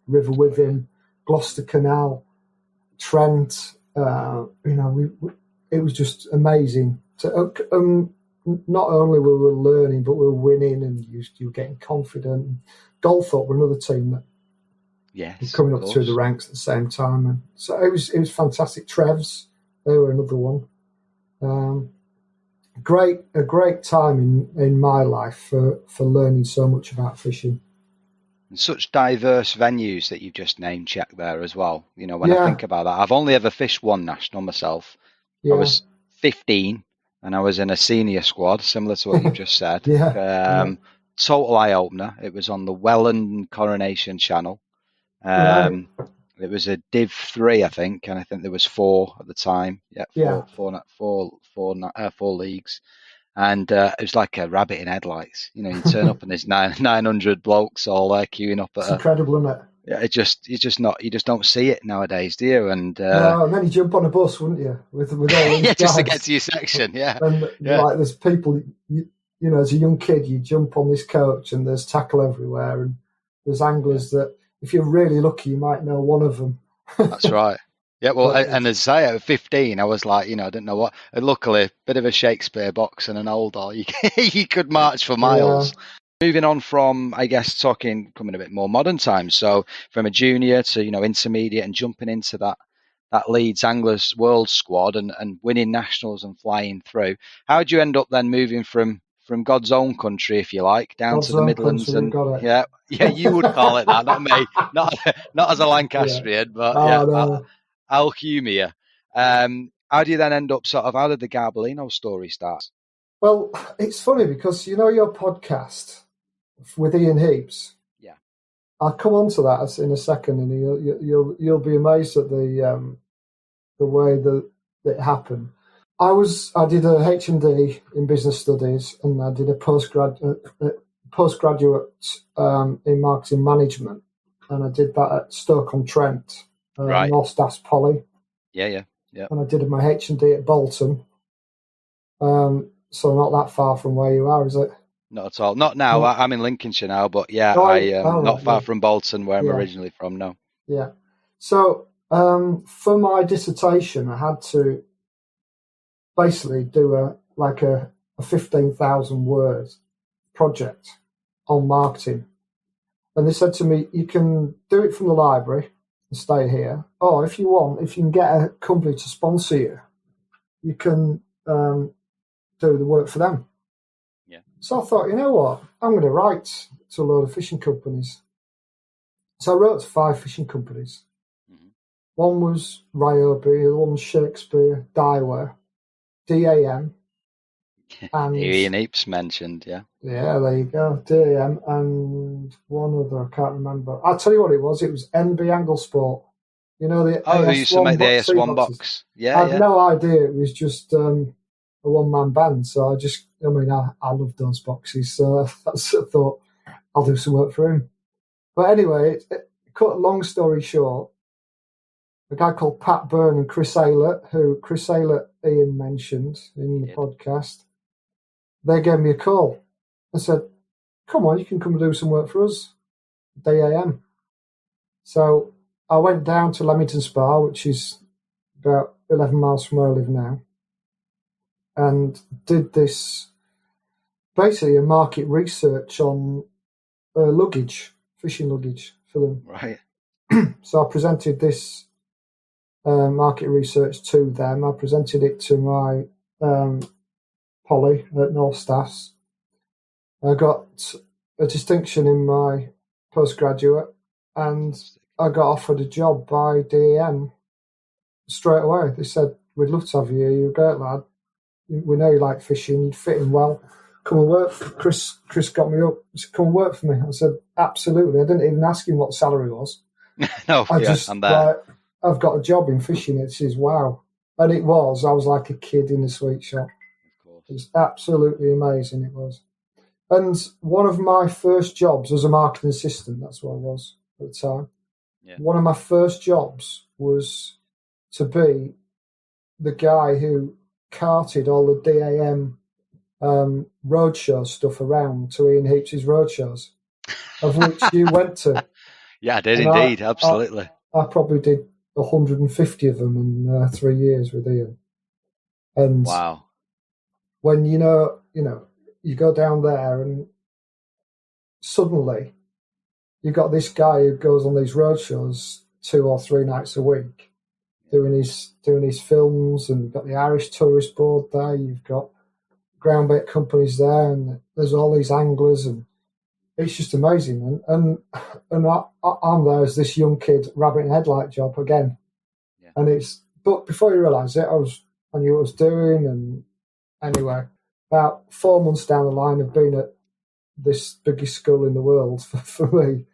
River Witham, Gloucester Canal, Trent. It was just amazing. Not only were we learning, but we were winning, and you were getting confident. Galthorpe were another team that was coming up through the ranks at the same time, and so it was fantastic. Trevs, they were another one. A great time in my life for learning so much about fishing. And such diverse venues that you've just name checked there as well. When I think about that, I've only ever fished one national myself. I was 15 and I was in a senior squad, similar to what you've just said. Total eye opener. It was on the Welland Coronation Channel. It was a Div 3, I think, and I think there was 4 at the time. Four leagues. And it was like a rabbit in headlights. You turn up and there's 900 blokes all there queuing up. It's incredible, isn't it? Yeah, you just don't see it nowadays, do you? And and then you jump on a bus, wouldn't you? With all these guys. Just to get to your section, And like there's people, as a young kid, you jump on this coach and there's tackle everywhere, and there's anglers that, if you're really lucky, you might know one of them. That's right. Yeah, well, and as I say, at 15, I was like, I didn't know what. And luckily, a bit of a Shakespeare box and an old doll, you could march for miles. Yeah. Moving on from, I guess, coming a bit more modern times. So from a junior to, intermediate and jumping into that Leeds Anglers World squad and winning nationals and flying through. How did you end up then moving from God's own country, if you like, down to the Midlands? Country, and you would call it that, not me, not as a Lancastrian, but Alcumia. How do you then end up how did the Garbolino story start? Well, it's funny because your podcast with Ian Heaps. Yeah, I'll come on to that in a second, and you'll be amazed at the way that it happened. I did a HND in business studies, and I did a postgraduate in marketing management, and I did that at Stoke-on-Trent, North Staffs Poly. Yeah. And I did my HND at Bolton. So not that far from where you are, is it? Not at all. Not now. No. I'm in Lincolnshire now, but yeah, Oh, not right, far yeah. from Bolton, where I'm Yeah. originally from. No. Yeah. So for my dissertation, I had to basically do a 15,000 word project on marketing. And they said to me, you can do it from the library and stay here. Or if you want, if you can get a company to sponsor you, you can do the work for them. Yeah. So I thought, you know what? I'm going to write to a load of fishing companies. So I wrote to 5 fishing companies. Mm-hmm. One was Ryobi, the one was Shakespeare, Daiwa, D.A.M. and Ian Heaps mentioned, yeah. Yeah, there you go. D.A.M. and one other, I can't remember. I'll tell you what it was. It was NB Angle Sport. You know, the they used to make the AS1 boxes. box. Yeah, I had no idea. It was just a one-man band. So I love those boxes. So I thought, I'll do some work for him. But anyway, cut a long story short, a guy called Pat Byrne and Chris Aylett, who Chris Aylett Ian mentioned in the podcast, they gave me a call and said, come on, you can come and do some work for us, D.A.M. So I went down to Leamington Spa, which is about 11 miles from where I live now, and did this, basically a market research on luggage, fishing luggage for them. Right. So I presented this market research to them. I presented it to my Polly at North Staffs. I got a distinction in my postgraduate, and I got offered a job by D.A.M. straight away. They said, we'd love to have you. You're a great lad. We know you like fishing. You'd fit in well. Come and work. Chris got me up. He said, come and work for me. I said, absolutely. I didn't even ask him what the salary was. I'm there. I've got a job in fishing. It says, wow. And it was. I was like a kid in a sweet shop. Of course. It was absolutely amazing. It was. And one of my first jobs was a marketing assistant. That's what I was at the time. Yeah. One of my first jobs was to be the guy who carted all the D.A.M. roadshow stuff around to Ian Heaps' roadshows, of which you went to. Yeah, I did indeed. Absolutely. I probably did 150 of them in 3 years with Ian. And wow. When you know, you go down there and suddenly you got this guy who goes on these roadshows 2 or 3 nights a week, doing his films, and got the Irish Tourist Board there. You've got groundbait companies there, and there's all these anglers, and it's just amazing. And I'm there as this young kid, rabbit and headlight job again. Yeah. But before you realise it, I knew what I was doing. And anyway, about 4 months down the line of being at this biggest school in the world for me,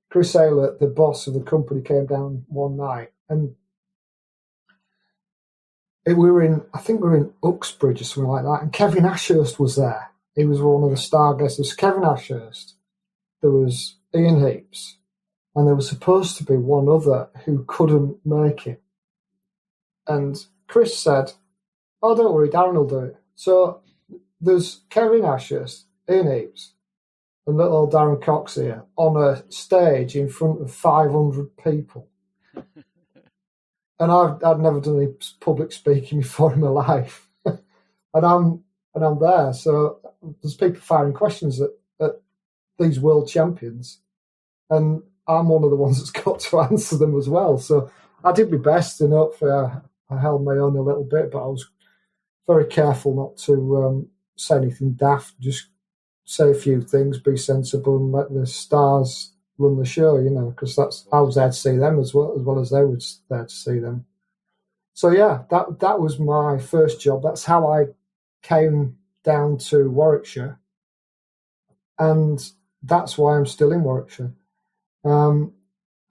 Chris Aylett, the boss of the company, came down one night, and I think we were in Uxbridge or something like that, and Kevin Ashurst was there. He was one of the star guests. There was Kevin Ashurst, there was Ian Heaps, and there was supposed to be one other who couldn't make it. And Chris said, oh, don't worry, Darren will do it. So there's Kevin Ashurst, Ian Heaps, and little old Darren Cox here on a stage in front of 500 people. And I'd never done any public speaking before in my life. and I'm there. So there's people firing questions at these world champions. And I'm one of the ones that's got to answer them as well. So I did my best, and hopefully I held my own a little bit, but I was very careful not to say anything daft, just say a few things, be sensible, and let the stars run the show, because I was there to see them as well as they were there to see them. So yeah, that was my first job. That's how I came down to Warwickshire, and that's why I'm still in Warwickshire.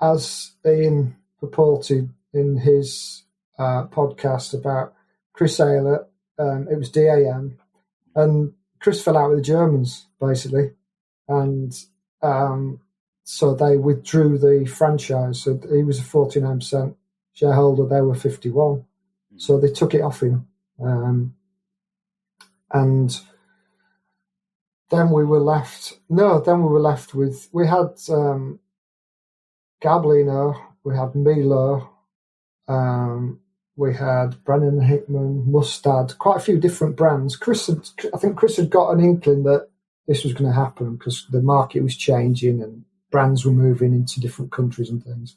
As Ian purported in his podcast about Chris Aylett, it was D.A.M, and Chris fell out with the Germans basically, and so they withdrew the franchise. So he was a 49% shareholder, they were 51%. So they took it off him. And then we were left with, we had Garbolino, we had Milo, we had Brennan Hickman, Mustad, quite a few different brands. I think Chris had got an inkling that this was going to happen because the market was changing and brands were moving into different countries and things.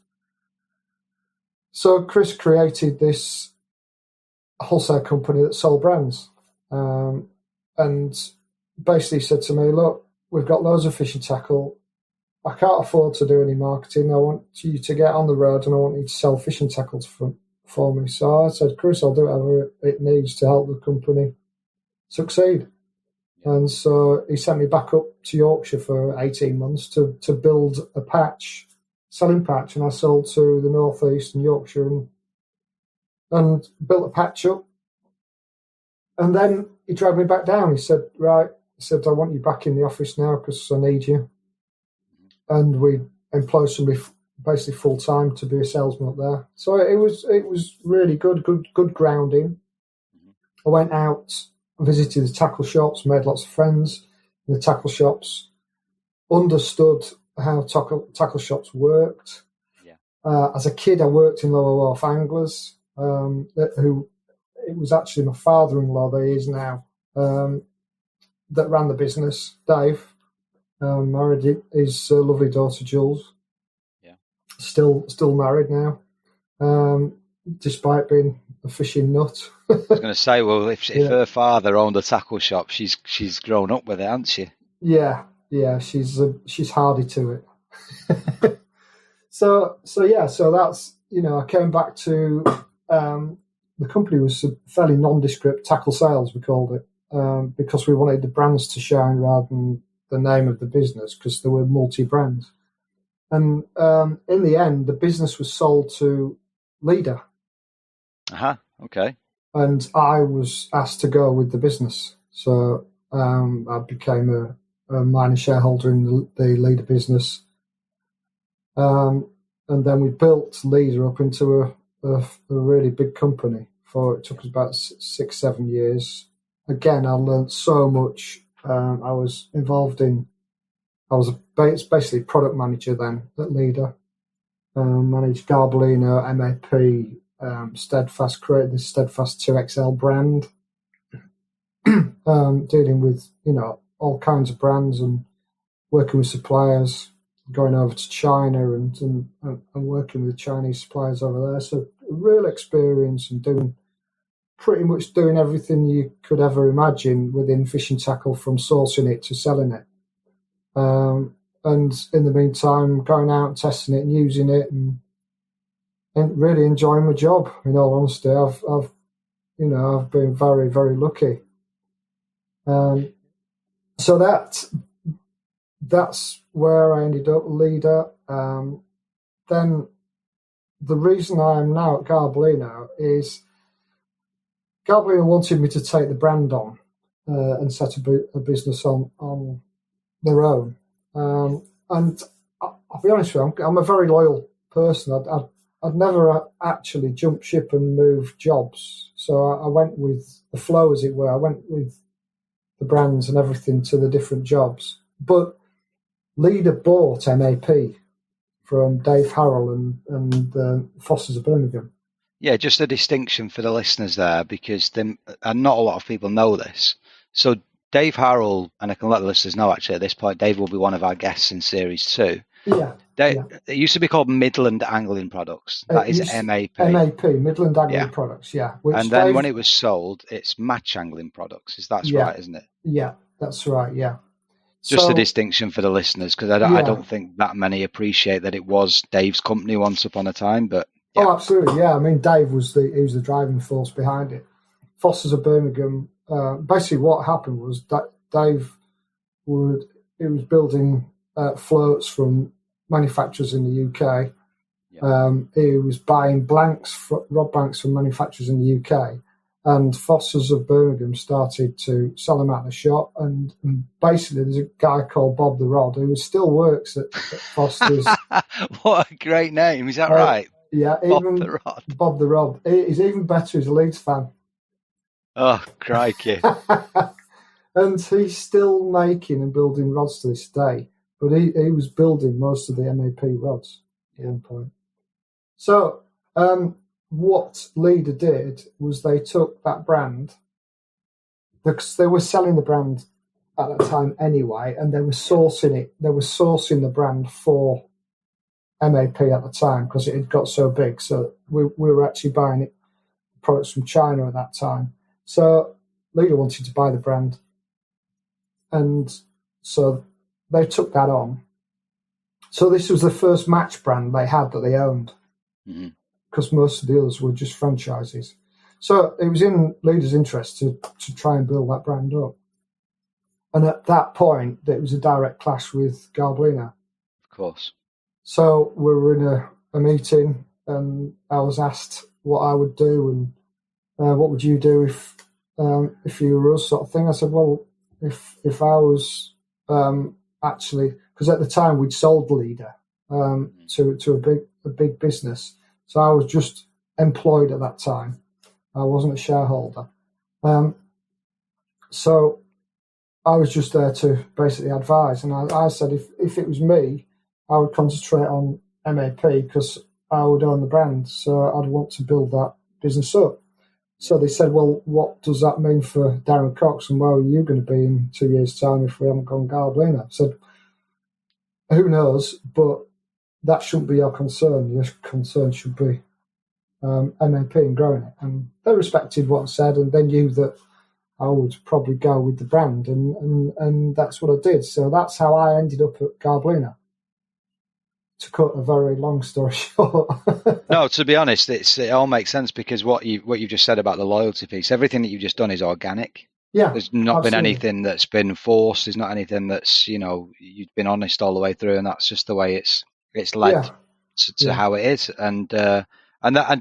So Chris created this wholesale company that sold brands, and basically said to me, look, we've got loads of fishing tackle. I can't afford to do any marketing. I want you to get on the road and I want you to sell fishing tackle for me. So I said, Chris, I'll do whatever it needs to help the company succeed. And so he sent me back up to Yorkshire for 18 months to build a selling patch, and I sold to the North East and Yorkshire and built a patch up. And then he dragged me back down. He said, right, I want you back in the office now because I need you. And we employed somebody basically full time to be a salesman up there. So it was really good grounding. I went out, visited the tackle shops, made lots of friends in the tackle shops, understood how tackle shops worked. Yeah. As a kid, I worked in Lower Wharf Anglers, who it was actually my father-in-law, that he is now, that ran the business, Dave. Married his lovely daughter, Jules. Yeah. Still married now, despite being a fishing nut. I was going to say, well, if her father owned a tackle shop, she's grown up with it, hasn't she? Yeah, she's hardy to it. So that's, I came back to the company was fairly nondescript tackle sales, we called it, because we wanted the brands to shine rather than the name of the business, because there were multi-brands. And in the end, the business was sold to Leeda. Okay. And I was asked to go with the business. So I became a minor shareholder in the Leeda business. And then we built Leeda up into a really big company. It took us about 6-7 years. Again, I learned so much. I was basically product manager then at Leeda. Managed Garbolino, MAP, Steadfast, created the Steadfast 2XL brand, dealing with, all kinds of brands and working with suppliers, going over to China and working with Chinese suppliers over there. So real experience and pretty much doing everything you could ever imagine within fishing tackle, from sourcing it to selling it. And in the meantime, going out and testing it and using it and really enjoying my job. In all honesty, I've been very, very lucky. So that's where I ended up, Leader. Then the reason I am now at Garbolino is Garbolino wanted me to take the brand on and set a business on their own. And I'll be honest with you, I'm a very loyal person. I'd never actually jump ship and move jobs. So I went with the flow, as it were. I went with the brands and everything to the different jobs. But Leader bought MAP from Dave Harrell and Foster's of Birmingham. Yeah, just a distinction for the listeners there, because and not a lot of people know this. So Dave Harrell, and I can let the listeners know actually at this point, Dave will be one of our guests in Series 2. Yeah. It used to be called Midland Angling Products. That is MAP. MAP, Midland Angling Products, yeah. And then when it was sold, it's Match Angling Products. That's right, isn't it? Yeah, that's right, yeah. Just a distinction for the listeners, because I don't think that many appreciate that it was Dave's company once upon a time. But yeah. Oh, absolutely, yeah. I mean, Dave was the driving force behind it. Foster's of Birmingham. Basically, what happened was that Dave was building floats from manufacturers in the UK. Yeah. He was buying rod blanks from manufacturers in the UK. And Foster's of Birmingham started to sell them out of the shop. And basically, there's a guy called Bob the Rod who still works at Foster's. What a great name. Is that right? Yeah. Bob the Rod. He's even better as a Leeds fan. Oh, crikey. And he's still making and building rods to this day. But he was building most of the MAP rods at one point. So what Leeda did was they took that brand, because they were selling the brand at that time anyway, and they were sourcing it. They were sourcing the brand for MAP at the time because it had got so big. So we were actually buying products from China at that time. So Leeda wanted to buy the brand, and so they took that on. So this was the first match brand they had that they owned, because most of the others were just franchises. So it was in Leeda's interest to try and build that brand up. And at that point, it was a direct clash with Garbolino. Of course. So we were in a meeting, and I was asked what I would do and what would you do if you were us, sort of thing. I said, well, if I was actually, because at the time we'd sold Leeda to a big business, so I was just employed at that time. I wasn't a shareholder, so I was just there to basically advise. And I said, if it was me, I would concentrate on MAP because I would own the brand, so I'd want to build that business up. So they said, well, what does that mean for Darren Cox, and where are you going to be in 2 years' time if we haven't gone Garbolino? I said, who knows, but that shouldn't be your concern. Your concern should be MAP and growing it. And they respected what I said, and they knew that I would probably go with the brand, and that's what I did. So that's how I ended up at Garbolino. To cut a very long story short. No, to be honest, it all makes sense, because what you've just said about the loyalty piece, everything that you've just done is organic. Yeah, there's not absolutely. been anything that's been forced. There's not anything that's, you've been honest all the way through, and that's just the way it's led to how it is. And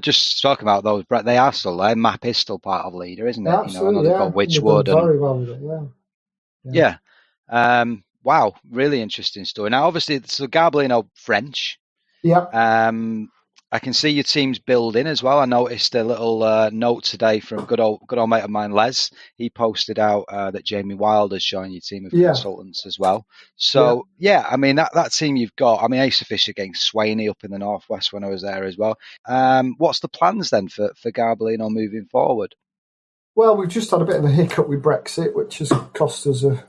just talking about those, they are still there. MAP is still part of Leeda, isn't it? Absolutely, they've got Witchwood. Very well with it, yeah. Wow, really interesting story. Now, obviously, it's Garbolino French. Yeah. I can see your team's building as well. I noticed a little note today from good old mate of mine, Les. He posted out that Jamie Wilder's joined your team of consultants as well. So, I mean, that team you've got, I mean, I used to fish against Swaney up in the northwest when I was there as well. What's the plans then for Garbolino moving forward? Well, we've just had a bit of a hiccup with Brexit, which has cost us a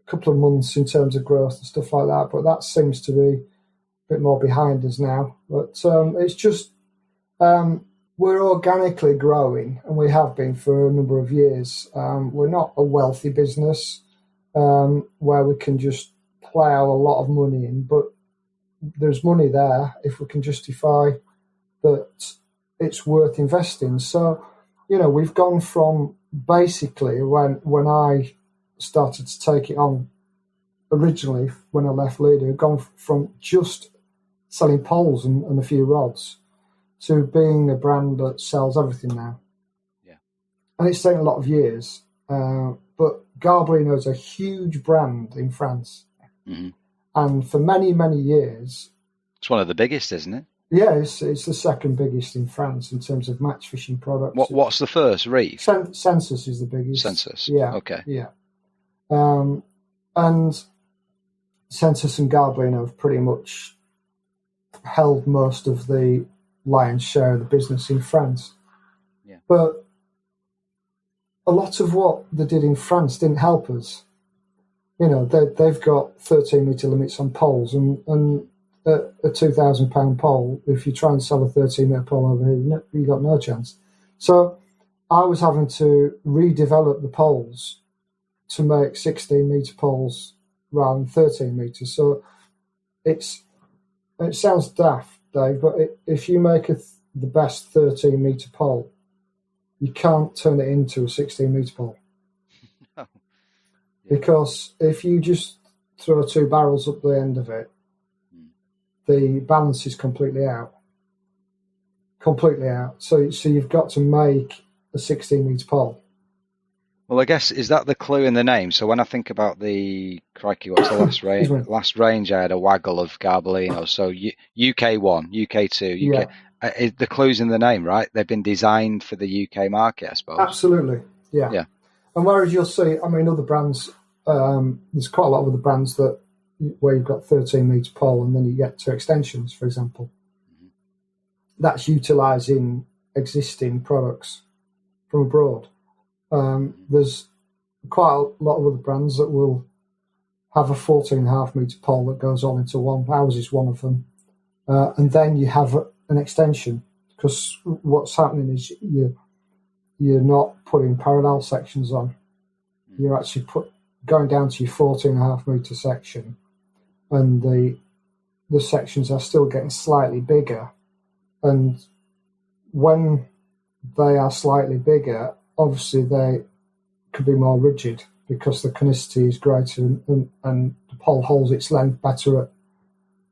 couple of months in terms of growth and stuff like that, but that seems to be a bit more behind us now. But it's just we're organically growing, and we have been for a number of years. We're not a wealthy business where we can just plough a lot of money in, but there's money there if we can justify that it's worth investing. So, we've gone from basically when I started to take it on originally when I left Leeda, we've gone from just selling poles and a few rods to being a brand that sells everything now. Yeah. And it's taken a lot of years, but Garbolino is a huge brand in France. Mm-hmm. And for many, many years... It's one of the biggest, isn't it? Yeah, it's the second biggest in France in terms of match fishing products. What's the first, Reef? Census is the biggest. Census, yeah. Okay. Yeah. And Census and Garbolino have pretty much held most of the lion's share of the business in France. Yeah. But a lot of what they did in France didn't help us. They've got 13-metre limits on poles, and a £2,000 pole, if you try and sell a 13-metre pole over here, you got no chance. So I was having to redevelop the poles to make 16-metre poles rather than 13 metres. So it sounds daft, Dave, but if you make the best 13-metre pole, you can't turn it into a 16-metre pole. No. Yeah. Because if you just throw two barrels up the end of it, the balance is completely out. So you've got to make a 16-metre pole. Well, I guess, is that the clue in the name? So when I think about what's the last range, I had a waggle of Garbolino. So UK 1, UK 2, UK, the clue's in the name, right? They've been designed for the UK market, I suppose. Absolutely, yeah. And whereas you'll see, I mean, other brands, there's quite a lot of other brands where you've got 13 metre pole and then you get 2 extensions, for example. Mm-hmm. That's utilising existing products from abroad. There's quite a lot of other brands that will have a 14.5 metre pole that goes all into one. Ours is one of them. And then you have an extension, because what's happening is you're not putting parallel sections on. You're actually going down to your 14.5 metre section, and the sections are still getting slightly bigger. And when they are slightly bigger, obviously they could be more rigid because the conicity is greater and the pole holds its length better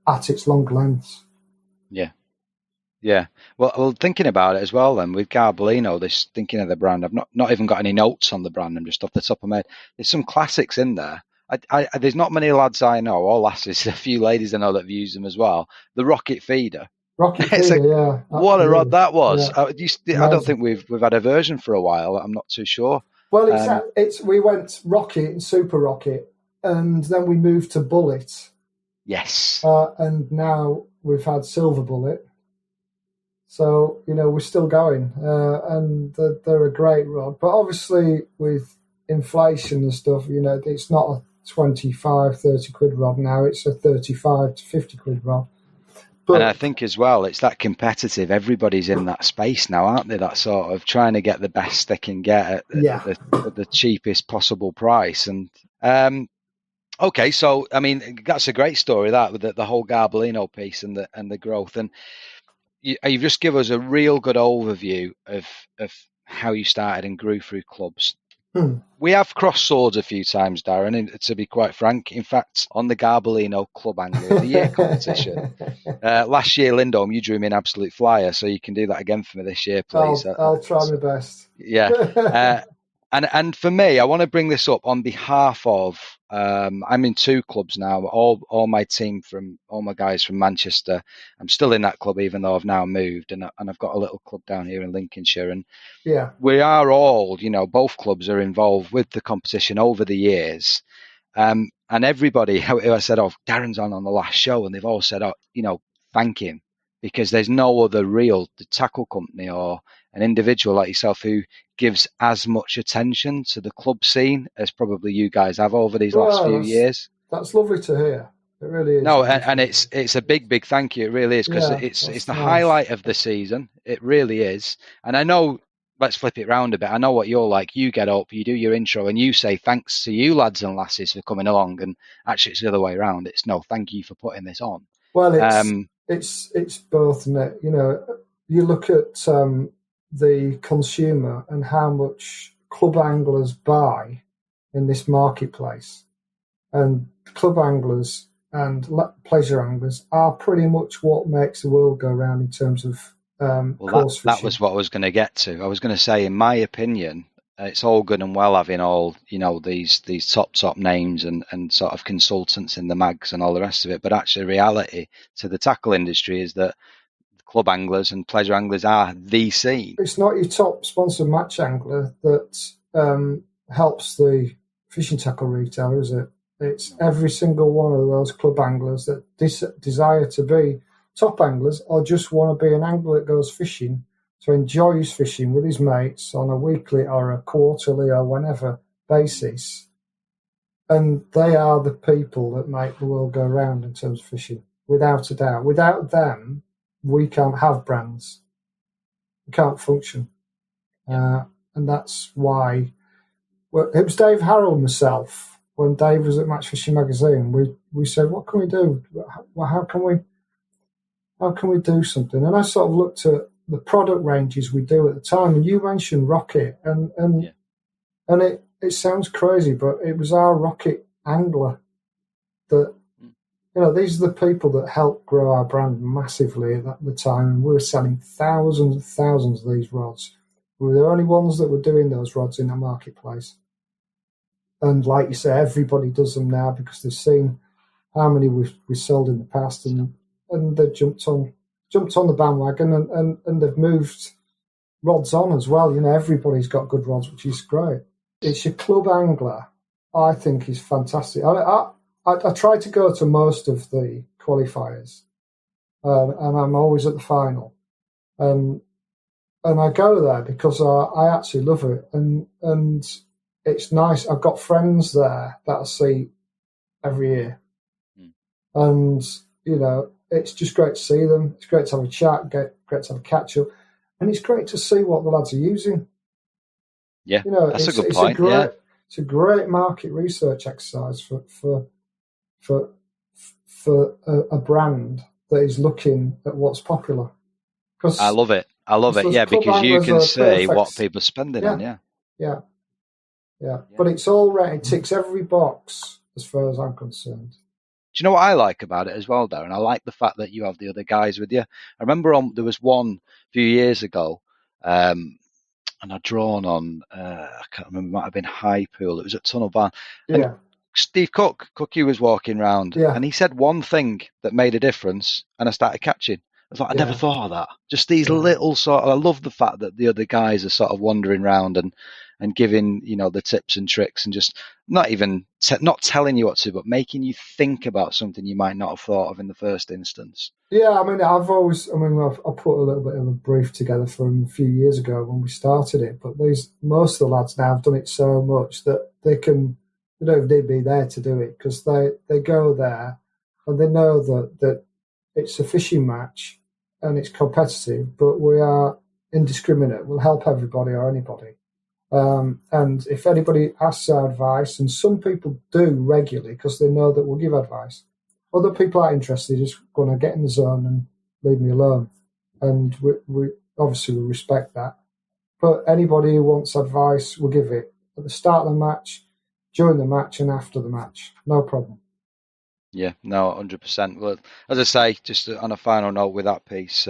at its longer lengths. Yeah. Yeah. Well, thinking about it as well then, with Garbolino, thinking of the brand, I've not even got any notes on the brand. I'm just off the top of my head. There's some classics in there. There's not many lads I know, or lasses, a few ladies I know that have used them as well. The Rocket Feeder. Rocket Feeder, yeah. What a rod that was. Yeah. I don't think we've had a version for a while. I'm not too sure. Well, we went Rocket and Super Rocket, and then we moved to Bullet. Yes. And now we've had Silver Bullet. So, we're still going. And they're a great rod. But obviously, with inflation and stuff, it's not a 25, 30 quid rod now. It's a 35 to 50 quid rod. But, and I think as well, it's that competitive. Everybody's in that space now, aren't they? That sort of trying to get the best they can get at the cheapest possible price. And okay, so I mean, that's a great story, that with the whole Garbolino piece and the growth. And you've just given us a real good overview of how you started and grew through clubs. We have crossed swords a few times, Darren, and to be quite frank. In fact, on the Garbolino Club Angler of the Year competition, last year, Lindholm, you drew me an absolute flyer, so you can do that again for me this year, please. I'll try my best. Yeah. And for me, I want to bring this up on behalf of, I'm in 2 clubs now, all my team all my guys from Manchester. I'm still in that club, even though I've now moved, and I've got a little club down here in Lincolnshire. And we are all, both clubs are involved with the competition over the years. And everybody who I said, Darren's on the last show, and they've all said, thank him, because there's no other the tackle company or an individual like yourself who gives as much attention to the club scene as probably you guys have over these last few years. That's lovely to hear. It really is. No, and it's a big thank you. It really is, because it's the highlight of the season. It really is. And I know, let's flip it round a bit. I know what you're like. You get up, you do your intro, and you say thanks to you lads and lasses for coming along. And actually, it's the other way around. It's no, thank you for putting this on. Well, it's both, isn't it? You look at the consumer and how much club anglers buy in this marketplace, and club anglers and pleasure anglers are pretty much what makes the world go round in terms of course fishing. That was what I was going to get to. I was going to say, in my opinion, it's all good and well having all these top names and sort of consultants in the mags and all the rest of it, but actually reality to the tackle industry is that club anglers and pleasure anglers are the scene. It's not your top sponsored match angler that helps the fishing tackle retailer, is it? It's every single one of those club anglers that desire to be top anglers or just want to be an angler that goes fishing, so enjoys fishing with his mates on a weekly or a quarterly or whenever basis. And they are the people that make the world go round in terms of fishing, without a doubt. Without them, we can't have brands. We can't function. And that's why it was Dave Harrell and myself, when Dave was at Match Fishing Magazine, we said, what can we do? How can we do something? And I sort of looked at the product ranges we do at the time, and you mentioned Rocket, and it sounds crazy, but it was our Rocket angler that, these are the people that helped grow our brand massively at the time, and we were selling thousands and thousands of these rods. We were the only ones that were doing those rods in the marketplace. And like you say, everybody does them now because they've seen how many we sold in the past, and they've jumped on the bandwagon, and they've moved rods on as well. Everybody's got good rods, which is great. it's your club angler, I think is fantastic. I try to go to most of the qualifiers, and I'm always at the final. And I go there because I actually love it, and it's nice. I've got friends there that I see every year, and it's just great to see them. It's great to have a chat, great to have a catch up, and it's great to see what the lads are using. Yeah, that's a good point. It's a great market research exercise for a brand that is looking at what's popular. I love it. Yeah, because you can see what people are spending on. Yeah. But it's all right. It ticks every box as far as I'm concerned. Do you know what I like about it as well, Darren? I like the fact that you have the other guys with you. I remember there was one a few years ago, and I'd drawn on, I can't remember, it might have been High Pool. It was at Tunnel Barn. And Steve Cookie was walking around, and he said one thing that made a difference, and I started catching. I was like, I never thought of that. Just these little I love the fact that the other guys are sort of wandering around and giving, the tips and tricks, and just not even not telling you what to do, but making you think about something you might not have thought of in the first instance. Yeah, I mean, I put a little bit of a brief together from a few years ago when we started it, but most of the lads now have done it so much that they don't need to be there to do it, because they go there and they know that it's a fishing match and it's competitive, but we are indiscriminate. We'll help everybody or anybody. And if anybody asks our advice, and some people do regularly because they know that we'll give advice, other people are interested, just going to get in the zone and leave me alone. And we obviously we respect that. But anybody who wants advice, we'll give it at the start of the match, during the match, and after the match. No problem. Yeah, no, 100%. Well, as I say, just on a final note with that piece,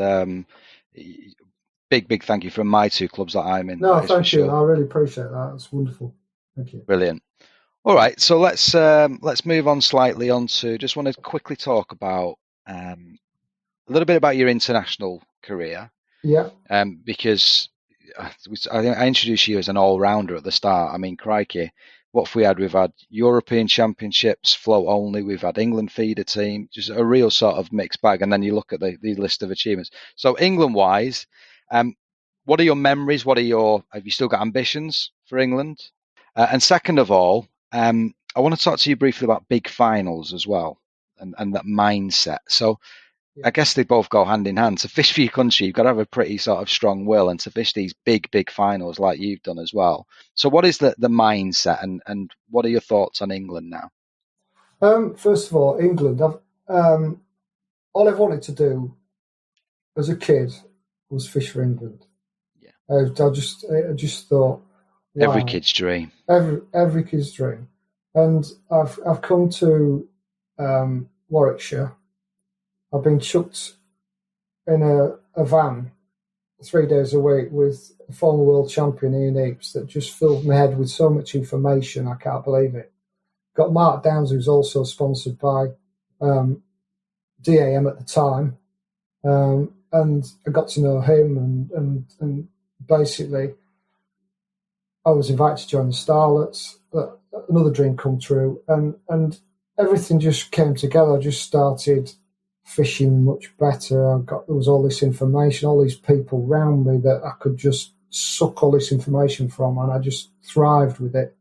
big thank you from my two clubs that I'm in. No, thank you. Sure. I really appreciate that. It's wonderful. Thank you. Brilliant. All right, so let's move on slightly onto. Just want to quickly talk about a little bit about your international career. Yeah. Because I introduced you as an all-rounder at the start. I mean, crikey, what have we had? We've had European Championships, float only. We've had England feeder team, just a real sort of mixed bag. And then you look at the list of achievements. So England-wise, what are your memories? Have you still got ambitions for England? And second of all, I want to talk to you briefly about big finals as well, and that mindset. So I guess they both go hand in hand. To fish for your country, you've got to have a pretty sort of strong will, and to fish these big finals like you've done as well. So what is the mindset, and what are your thoughts on England now? First of all, England. All I've wanted to do as a kid was fish for England. Yeah. I just thought, wow, every kid's dream. Every kid's dream. And I've come to Warwickshire. I've been chucked in a van 3 days a week with a former world champion, Ian Heaps, that just filled my head with so much information, I can't believe it. Got Mark Downs, who's also sponsored by D.A.M at the time, and I got to know him, and basically I was invited to join the Starlets, another dream come true, and everything just came together. I just started fishing much better. There was all this information, all these people around me that I could just suck all this information from, and I just thrived with it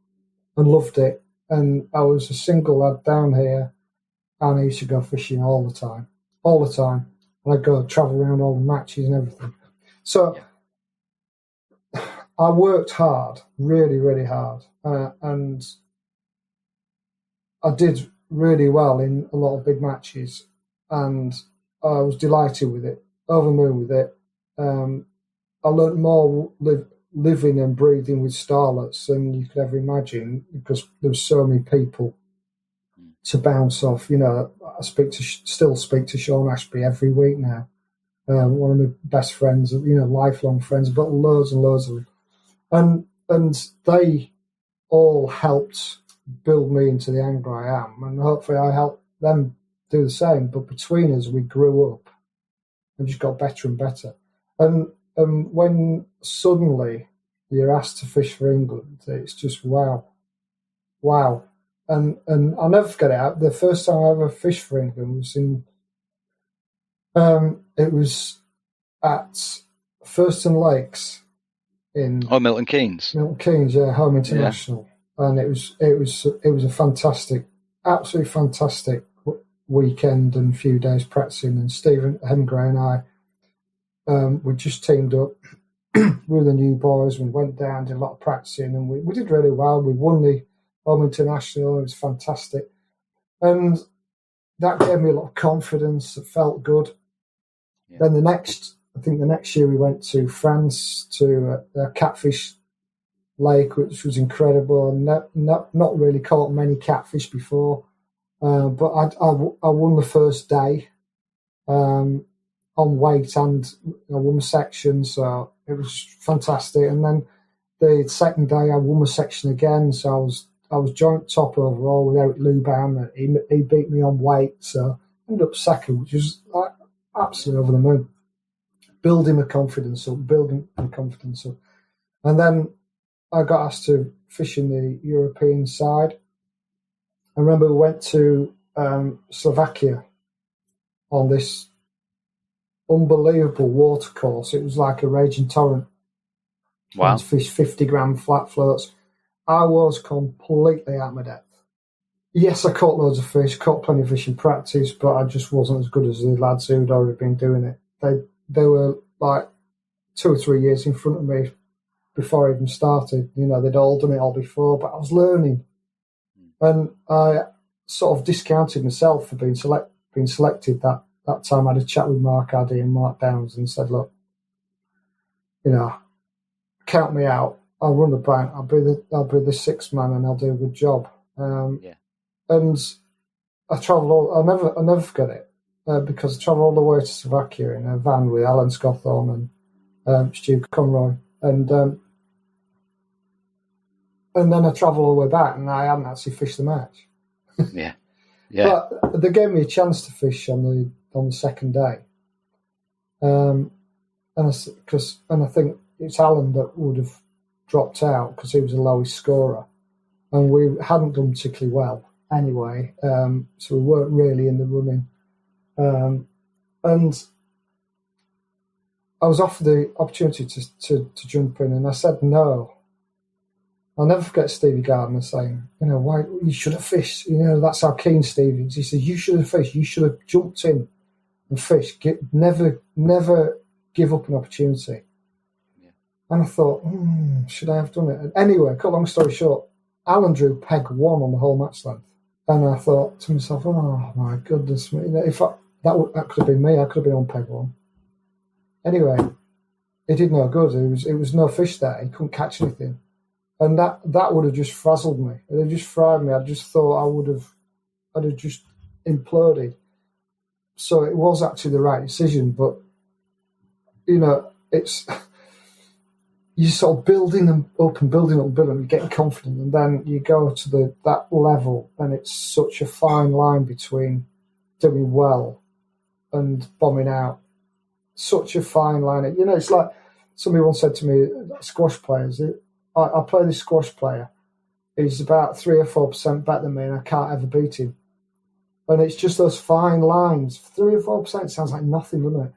and loved it. And I was a single lad down here, and I used to go fishing all the time. And I'd go travel around all the matches and everything. So I worked hard, really, really hard, and I did really well in a lot of big matches. And I was delighted with it, over the moon with it. I learnt more living and breathing with Starlets than you could ever imagine, because there were so many people to bounce off. I still speak to Sean Ashby every week now. One of my best friends, lifelong friends, but loads and loads of them. And they all helped build me into the angler I am, and hopefully I helped them do the same. But between us, we grew up and just got better and better. And when suddenly you're asked to fish for England, it's just wow. And I'll never forget it. The first time I ever fished for England was it was at Thurston Lakes in Milton Keynes. Milton Keynes, yeah, home international, and it was a fantastic, absolutely fantastic weekend and few days practicing. And Stephen Hemingway and I we just teamed up with the new boys. We went down, did a lot of practicing, and we did really well. We won the home international. It was fantastic, and that gave me a lot of confidence. It felt good. Yeah. Then the next year we went to France to a catfish lake, which was incredible. Not really caught many catfish before, but I won the first day on weight, and I won the section, so it was fantastic. And then the second day I won the section again, so I was joint top overall with Eric Luban. He beat me on weight, so I ended up second, which was absolutely over the moon. Building my confidence up. And then I got asked to fish in the European side. I remember we went to Slovakia on this unbelievable water course. It was like a raging torrent. Wow. I fished 50-gram flat floats. I was completely out of my depth. Yes, I caught loads of fish, caught plenty of fish in practice, but I just wasn't as good as the lads who'd already been doing it. They were like 2 or 3 years in front of me before I even started. You know, they'd all done it all before, but I was learning. And I sort of discounted myself for being selected that time. I had a chat with Mark Addy and Mark Downs and said, look, you know, count me out. I'll run the bank. I'll be the sixth man, and I'll do a good job. And I travelled. I'll never forget it because I travelled all the way to Slovakia in a van with Alan Scotthorne and Stu Conroy, and then I travelled all the way back, and I hadn't actually fished the match. Yeah. But they gave me a chance to fish on the second day, and I think it's Alan that would have dropped out because he was the lowest scorer, and we hadn't done particularly well anyway, so we weren't really in the running. And I was offered the opportunity to jump in, and I said no. I'll never forget Stevie Gardner saying, you know, why you should have fished. You know, that's how keen Stevie is. He said, you should have fished. You should have jumped in and fished. Never give up an opportunity. Yeah. And I thought, should I have done it? And anyway, cut long story short, Alan drew peg 1 on the whole match length. And I thought to myself, oh my goodness, you know, if that could have been me, I could have been on peg 1. Anyway, it did no good. It was no fish there. He couldn't catch anything. And that would have just frazzled me. It would have just fried me. I just thought I'd have just imploded. So it was actually the right decision. But, you know, you're sort of building up, you're getting confident. And then you go to that level, and it's such a fine line between doing well and bombing out. Such a fine line. You know, it's like somebody once said to me, squash players, I play this squash player. He's about 3 or 4% better than me, and I can't ever beat him. And it's just those fine lines. 3 or 4% sounds like nothing, doesn't it?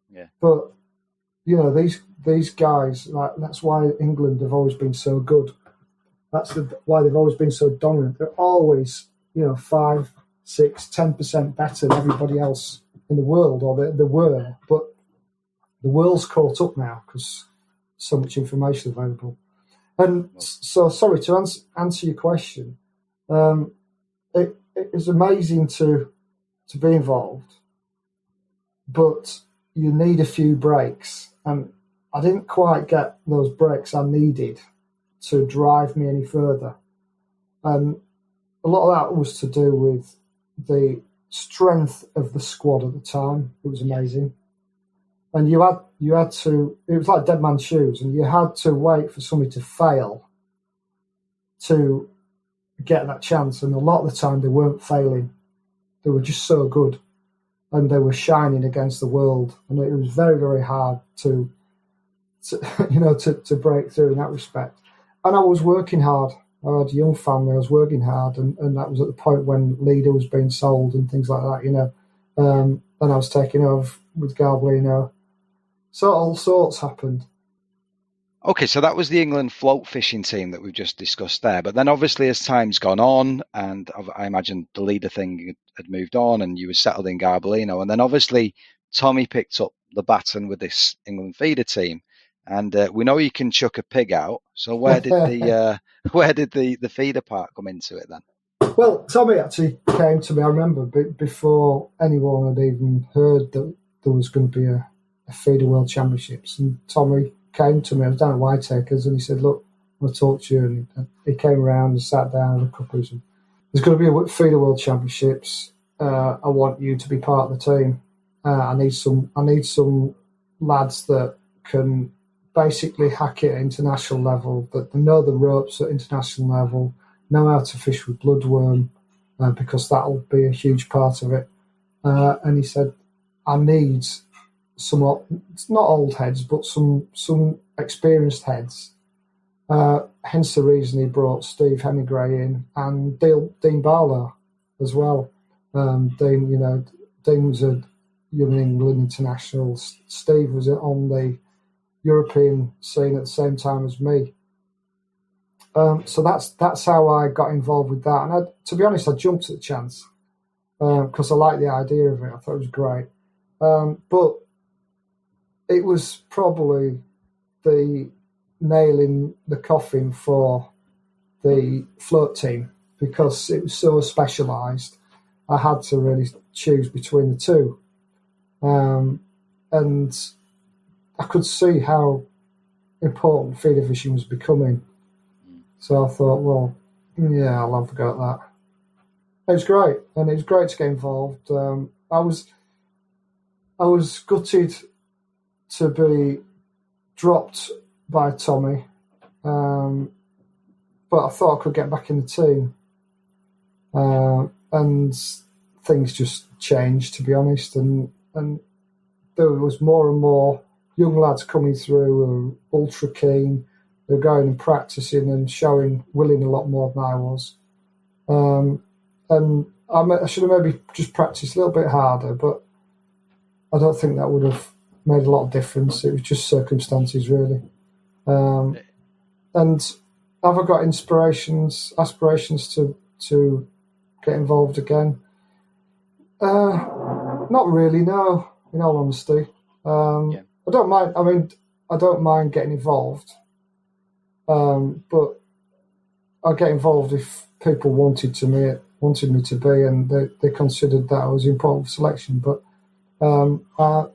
Yeah. But you know, these guys, like, that's why England have always been so good. That's why they've always been so dominant. They're always, you know, 5, 6, 10% better than everybody else in the world, or they were. But the world's caught up now because so much information available. And so, sorry, to answer your question, it is amazing to be involved, but you need a few breaks. And I didn't quite get those breaks I needed to drive me any further. And a lot of that was to do with the strength of the squad at the time. It was amazing. And you had to, it was like dead man's shoes, and you had to wait for somebody to fail to get that chance. And a lot of the time they weren't failing. They were just so good, and they were shining against the world. And it was very, very hard to to break through in that respect. And I was working hard. I had a young family. I was working hard, and that was at the point when Leeda was being sold and things like that. And I was taking over with Garbolino. So all sorts happened. Okay, so that was the England float fishing team that we've just discussed there. But then obviously as time's gone on, and I imagine the Leeda thing had moved on and you were settled in Garbolino, and then obviously Tommy picked up the baton with this England feeder team. And we know you can chuck a pig out. So where did the feeder part come into it then? Well, Tommy actually came to me, I remember, before anyone had even heard that there was going to be a feeder world championships. And Tommy came to me, I was down at Whiteacres, and he said, look, I want to talk to you. And he came around and sat down with a couple of them. There's going to be a feeder world championships. I want you to be part of the team. I need some lads that can basically hack it at international level, that they know the ropes at international level, know how to fish with bloodworm, because that'll be a huge part of it. And he said, I need some, not old heads, but some experienced heads. Hence the reason he brought Steve Hemingway in and Dean Barlow as well. Dean was a young England international. Steve was on the European scene at the same time as me. So that's how I got involved with that. And to be honest, I jumped at the chance because I liked the idea of it. I thought it was great. But it was probably the nail in the coffin for the float team because it was so specialised. I had to really choose between the two. And I could see how important feeder fishing was becoming. So I thought, well, yeah, I'll have a go at that. It was great, and it was great to get involved. I was gutted to be dropped by Tommy, but I thought I could get back in the team. And things just changed, to be honest, and there was more and more young lads coming through who were ultra keen. They were going and practicing and willing a lot more than I was. And I should have maybe just practiced a little bit harder, but I don't think that would have made a lot of difference. It was just circumstances, really. And have I got aspirations to get involved again? Not really, no, in all honesty. I don't mind. I mean, I don't mind getting involved, but I get involved if people wanted me to be, and they considered that I was important for selection. But I'm not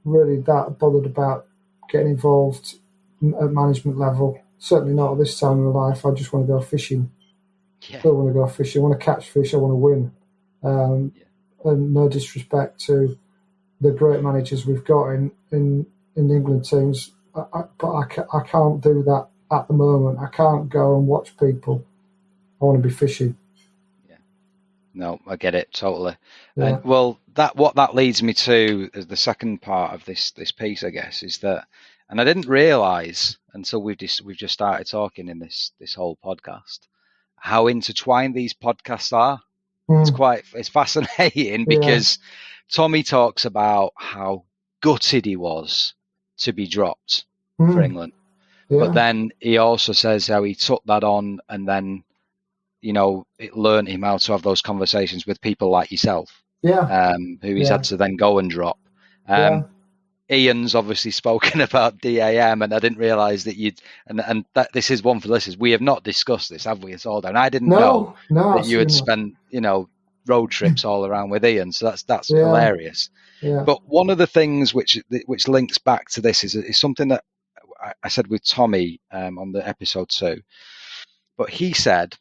really that bothered about getting involved at management level. Certainly not at this time in my life. I just want to go fishing. I don't want to go fishing. I want to catch fish. I want to win. And no disrespect to the great managers we've got in the England teams, but I can't do that at the moment. I can't go and watch people. I want to be fishing. Yeah, no, I get it totally. Yeah. And well, what that leads me to is the second part of this piece, I guess, is that, and I didn't realise until we've just started talking in this whole podcast how intertwined these podcasts are. It's fascinating because Tommy talks about how gutted he was to be dropped for England. But then he also says how he took that on and then, it learned him how to have those conversations with people like yourself, who he's had to then go and drop. Ian's obviously spoken about D.A.M, and I didn't realise that and that this is one for listeners. We have not discussed this, have we, at all? And I didn't know that you had spent, road trips all around with Ian. So that's hilarious. Yeah. But one of the things which links back to this is something that I said with Tommy on the episode 2. But he said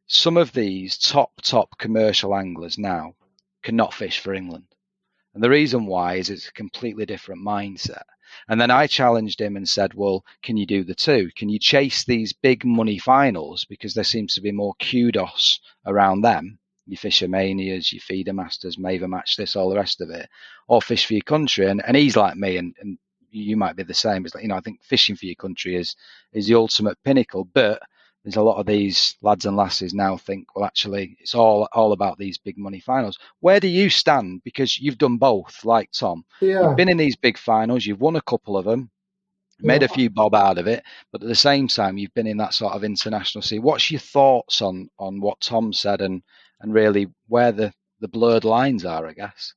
some of these top commercial anglers now cannot fish for England. And the reason why is it's a completely different mindset. And then I challenged him and said, well, can you do the two? Can you chase these big money finals? Because there seems to be more kudos around them. You Fishermanias, you Feeder Masters, Maver Match this, all the rest of it. Or fish for your country. And he's like me and you might be the same. It's like, I think fishing for your country is the ultimate pinnacle, but there's a lot of these lads and lasses now think, well, actually, it's all about these big money finals. Where do you stand? Because you've done both, like Tom. Yeah. You've been in these big finals. You've won a couple of them, made a few bob out of it. But at the same time, you've been in that sort of international scene. What's your thoughts on what Tom said and really where the blurred lines are, I guess?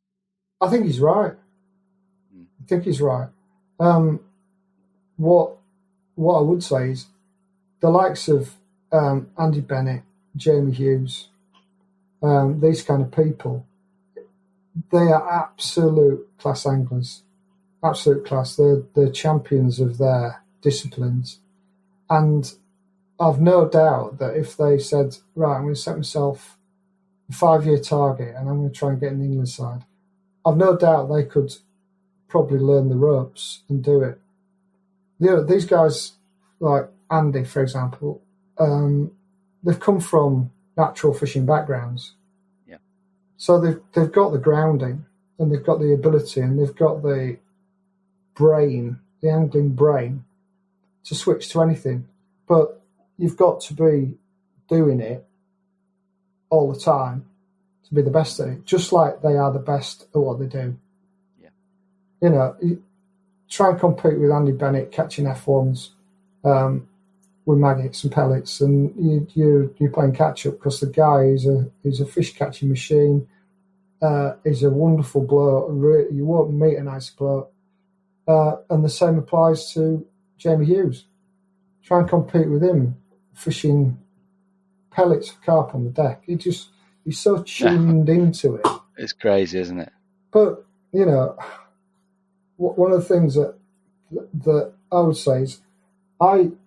I think he's right. What I would say is the likes of Andy Bennett, Jamie Hughes, these kind of people, they are absolute class anglers, absolute class. They're champions of their disciplines. And I've no doubt that if they said, right, I'm going to set myself a 5-year target and I'm going to try and get in the England side, I've no doubt they could probably learn the ropes and do it. These guys, like Andy, for example, they've come from natural fishing backgrounds. Yeah. So they've got the grounding and they've got the ability and they've got the brain, the angling brain, to switch to anything. But you've got to be doing it all the time to be the best at it, just like they are the best at what they do. Yeah. You try and compete with Andy Bennett catching F1s with maggots and pellets, and you're playing catch up because the guy is a fish catching machine. He's a wonderful bloke. You won't meet a nicer bloke. And the same applies to Jamie Hughes. Try and compete with him fishing pellets of carp on the deck. He's so tuned into it. It's crazy, isn't it? But one of the things that I would say is, when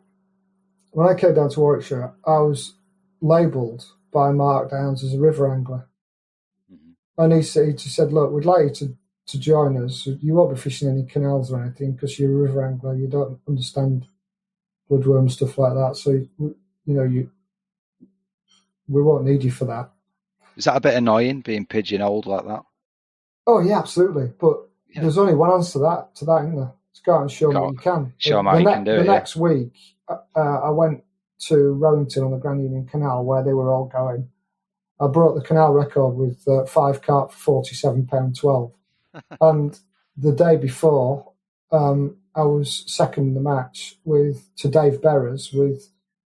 I came down to Warwickshire, I was labelled by Mark Downs as a river angler. Mm-hmm. And he said, look, we'd like you to join us. You won't be fishing any canals or anything because you're a river angler. You don't understand bloodworm, stuff like that. So, we won't need you for that. Is that a bit annoying, being pigeonholed like that? Oh, yeah, absolutely. But there's only one answer to that, isn't there? Just go out and show them what you can. Show them how you can do it. The next week, I went to Rowington on the Grand Union Canal where they were all going. I broke the canal record with 5 carp for £47.12. And the day before, I was second in the match to Dave Berrers with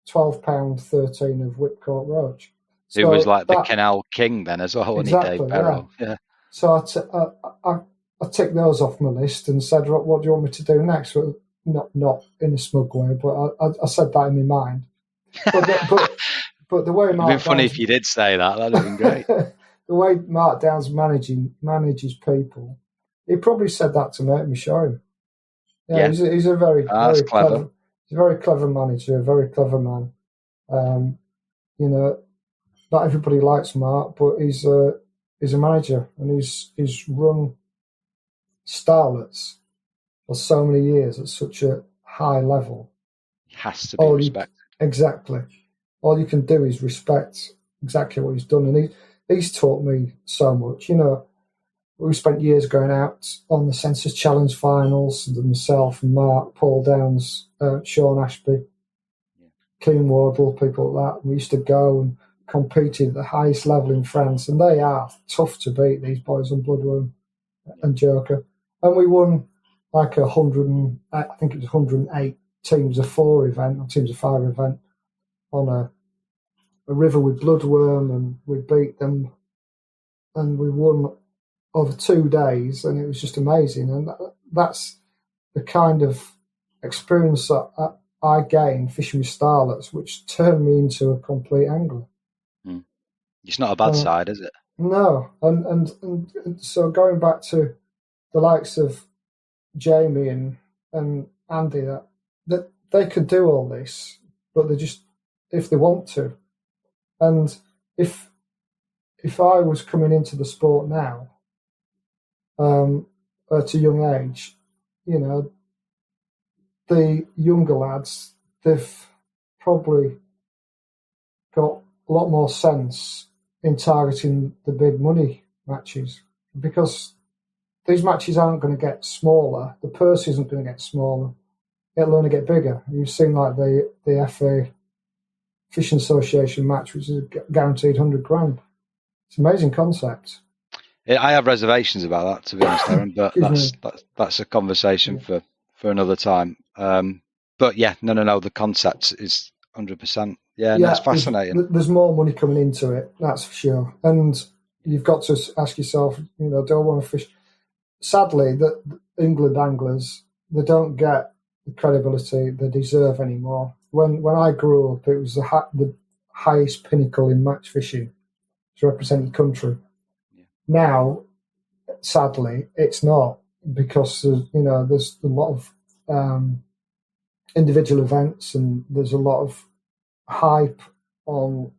£12.13 of whipcord roach. Who was like the canal king then as well, exactly, Dave Berrell? Yeah. So I ticked those off my list and said, what do you want me to do next? Well, not in a smug way, but I said that in my mind. But the way Mark it'd been funny if you did say that. That'd have been great. The way Mark Downs manages people, he probably said that to make me show him. Yeah. He's a very clever. He's a very clever manager, a very clever man. Not everybody likes Mark, but he's a manager, and he's run Starlets for so many years at such a high level. He has to be respected. Exactly. All you can do is respect exactly what he's done, and he's taught me so much. We spent years going out on the Census Challenge finals, myself and Mark, Paul Downs, Sean Ashby, Keane Wardle, people like that. We used to go and competed at the highest level in France, and they are tough to beat, these boys on Bloodworm and Joker. And we won like 108 teams of 4 event, or teams of 5 event, on a river with Bloodworm, and we beat them, and we won over 2 days, and it was just amazing. And that's the kind of experience that I gained fishing with Starlets, which turned me into a complete angler. It's not a bad side, is it? No, and so going back to the likes of Jamie and Andy, that they could do all this, but they just, if they want to. And if I was coming into the sport now, at a young age, the younger lads, they've probably got a lot more sense in targeting the big money matches, because these matches aren't going to get smaller. The purse isn't going to get smaller. It'll only get bigger. You've seen like the FA Fishing Association match, which is guaranteed 100 grand. It's an amazing concept. I have reservations about that, to be honest, Darren, but that's a conversation for another time. But yeah, no, the concept is 100%. Yeah, that's fascinating. There's more money coming into it, that's for sure. And you've got to ask yourself, do I want to fish? Sadly, the England anglers, they don't get the credibility they deserve anymore. When I grew up, it was the highest pinnacle in match fishing to represent your country. Yeah. Now, sadly, it's not, because there's a lot of individual events, and there's a lot of hype on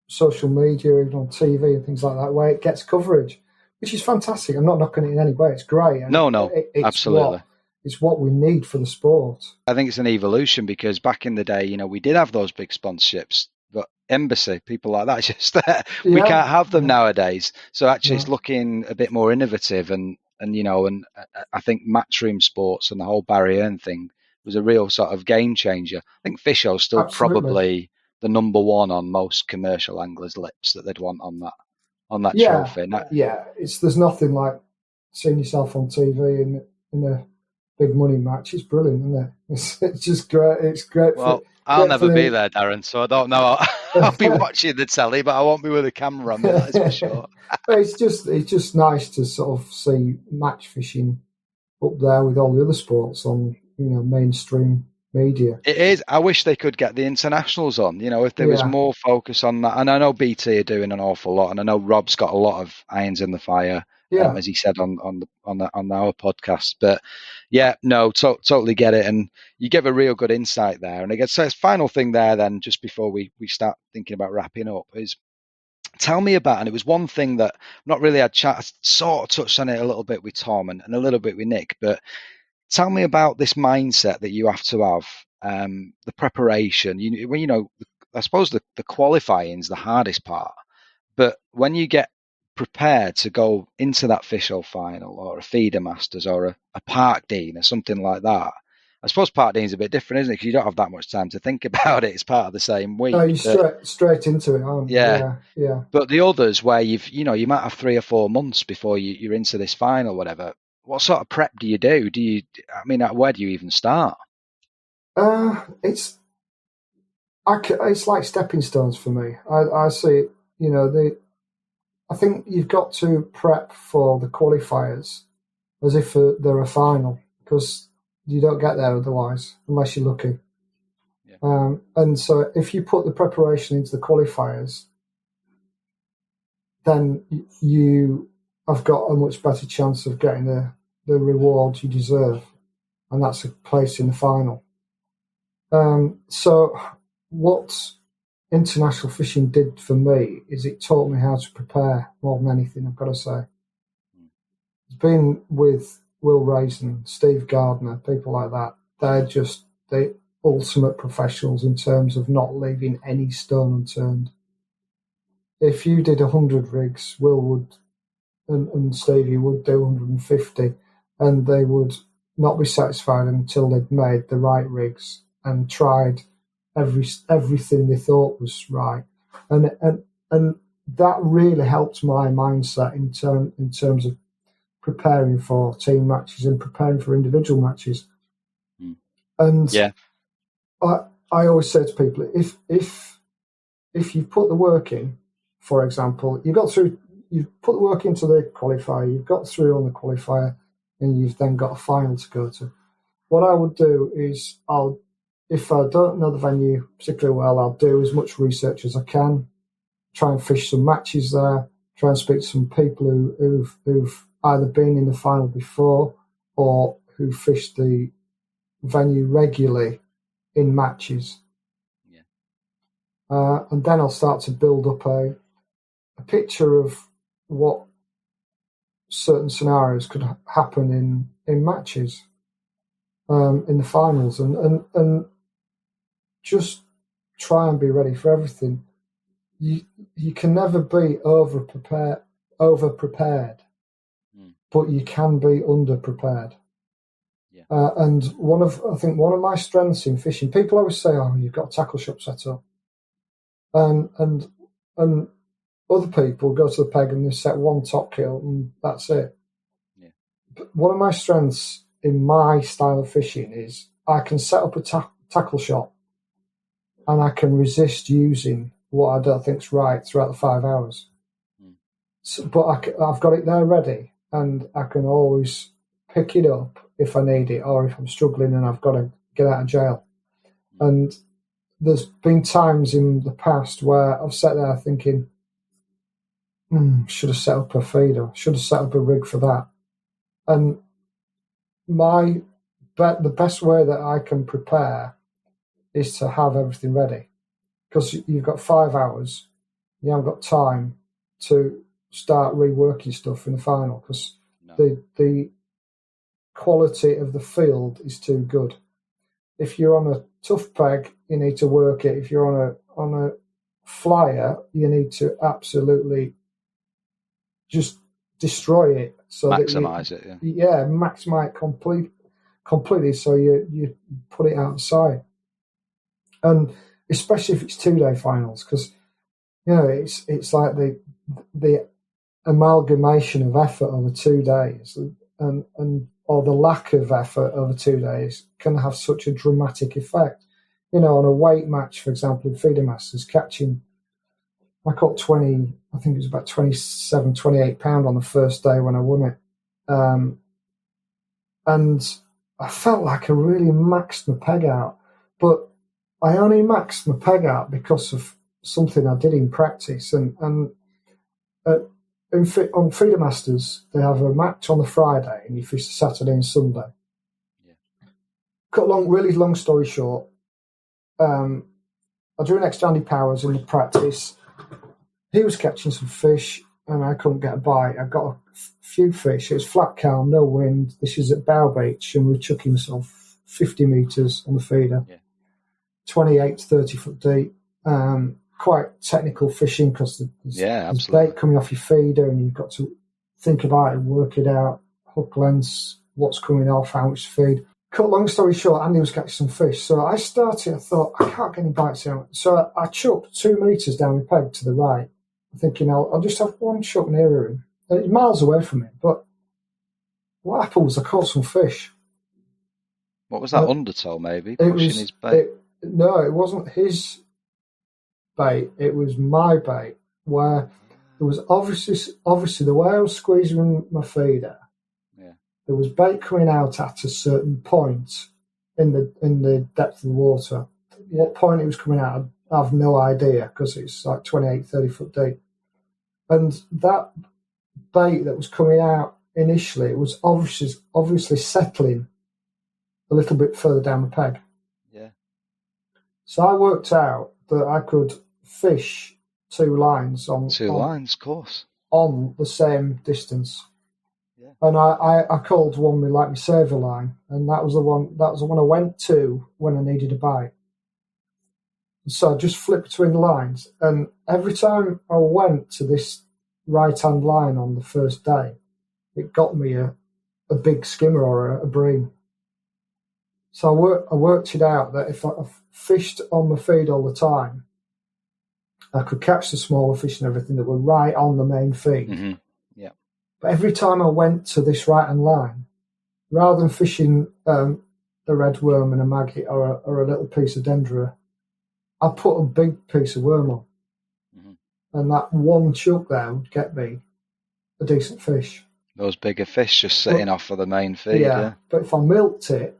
social media, even on TV and things like that, where it gets coverage, which is fantastic. I'm not knocking it in any way. It's great. And it's absolutely. It's what we need for the sport. I think it's an evolution, because back in the day, we did have those big sponsorships, but Embassy, people like that, just we can't have them nowadays. So actually, it's looking a bit more innovative, and I think Matchroom Sports and the whole Barry Earn thing was a real sort of game changer. I think Fisho's still probably the number one on most commercial anglers' lips that they'd want on that trophy. There's nothing like seeing yourself on TV in a big money match. It's brilliant, isn't it? It's just great. It's great. Well, I'll never be there, Darren, so I don't know. I'll be watching the telly, but I won't be with a camera on me, that's for sure. It's just nice to sort of see match fishing up there with all the other sports on mainstream media. It is. I wish they could get the internationals on. If there was more focus on that. And I know BT are doing an awful lot, and I know Rob's got a lot of irons in the fire. As he said on our podcast. But totally get it, and you give a real good insight there. And I guess the final thing there then, just before we start thinking about wrapping up, is tell me about, and it was one thing that not really had chat, I sort of touched on it a little bit with Tom and a little bit with Nick, but tell me about this mindset that you have to have, the preparation. I suppose the qualifying is the hardest part, but when you get prepared to go into that Fisher final or a feeder masters or a park dean or something like that, I suppose park dean's a bit different, isn't it? Because you don't have that much time to think about it. It's part of the same week. No, you're straight into it, aren't you? Yeah. But the others where you might have 3 or 4 months before you're into this final, whatever. What sort of prep do you do? Where do you even start? It's like stepping stones for me. I see it, I think you've got to prep for the qualifiers as if they're a final, because you don't get there otherwise, unless you're lucky. Yeah. And so if you put the preparation into the qualifiers, then you have got a much better chance of getting the reward you deserve, and that's a place in the final. So what international fishing did for me is it taught me how to prepare more than anything, I've got to say. It's been with Will Raisin, Steve Gardner, people like that. They're just the ultimate professionals in terms of not leaving any stone unturned. If you did 100 rigs, Will would and Stevie would do 150, and they would not be satisfied until they'd made the right rigs and tried everything they thought was right, and that really helped my mindset in terms of preparing for team matches and preparing for individual matches. And I always say to people, if you put the work in, for example, you've put the work into the qualifier, you've got through on the qualifier, and you've then got a final to go to. What I would do is if I don't know the venue particularly well, I'll do as much research as I can, try and fish some matches there, try and speak to some people who've either been in the final before or who fished the venue regularly in matches. Yeah. And then I'll start to build up a picture of what certain scenarios could happen in matches, in the finals, and just try and be ready for everything. You can never be over prepared but you can be underprepared. Yeah. And I think one of my strengths in fishing, people always say, "Oh, you've got a tackle shop set up," and other people go to the peg and they set one top kit up and that's it. Yeah. But one of my strengths in my style of fishing is I can set up a tackle shop and I can resist using what I don't think's right throughout the 5 hours. So, but I've got it there ready, and I can always pick it up if I need it, or if I'm struggling and I've got to get out of jail. And there's been times in the past where I've sat there thinking, should have set up a feeder, should have set up a rig for that. And the best way that I can prepare is to have everything ready, because you've got 5 hours, you haven't got time to start reworking stuff in the final, because the quality of the field is too good. If you're on a tough peg, you need to work it. If you're on a flyer, you need to absolutely just destroy it. So maximize it. Maximize it completely. So you put it outside, and especially if it's 2-day finals, because it's like the amalgamation of effort over 2 days, and or the lack of effort over 2 days can have such a dramatic effect. On a weight match, for example, in Feeder Masters, catching, I caught 20, I think it was about 27, 28 pound on the first day when I won it. And I felt like I really maxed my peg out, but I only maxed my peg out because of something I did in practice. On Feeder Masters, they have a match on the Friday and you fish the Saturday and Sunday. Yeah. Cut really long story short, I drew an extra Andy Powers in the practice. He was catching some fish and I couldn't get a bite. I got a few fish. It was flat calm, no wind. This is at Bow Beach and we were chucking sort of 50 metres on the feeder, 28 to 30 foot deep. Quite technical fishing because there's bait coming off your feeder and you've got to think about it and work it out, hook lengths, what's coming off, how much to feed. Cut long story short, Andy was catching some fish. So I thought, I can't get any bites out. So I chucked 2 metres down the peg to the right, thinking I'll just have one chuck nearer him. He's miles away from him. But what happened was I caught some fish. What was that undertow maybe? Pushing his bait? No, it wasn't his bait, it was my bait, where there was obviously the way I was squeezing my feeder, there was bait coming out at a certain point in the depth of the water. What point it was coming out, I have no idea, because it's like 28, 30 foot deep. And that bait that was coming out initially, it was obviously settling a little bit further down the peg. Yeah. So I worked out that I could fish 2 lines on of course, on the same distance. Yeah. And I called one my saver line, and that was the one I went to when I needed a bite. So I just flipped between the lines, and every time I went to this right hand line on the first day, it got me a big skimmer or a bream. So I worked it out that if I fished on my feed all the time, I could catch the smaller fish and everything that were right on the main feed. Mm-hmm. Yeah. But every time I went to this right-hand line, rather than fishing the red worm and a maggot or a little piece of dendra, I put a big piece of worm on. Mm-hmm. And that one chuck there would get me a decent fish. Those bigger fish just sitting off of the main feed. Yeah. But if I milked it,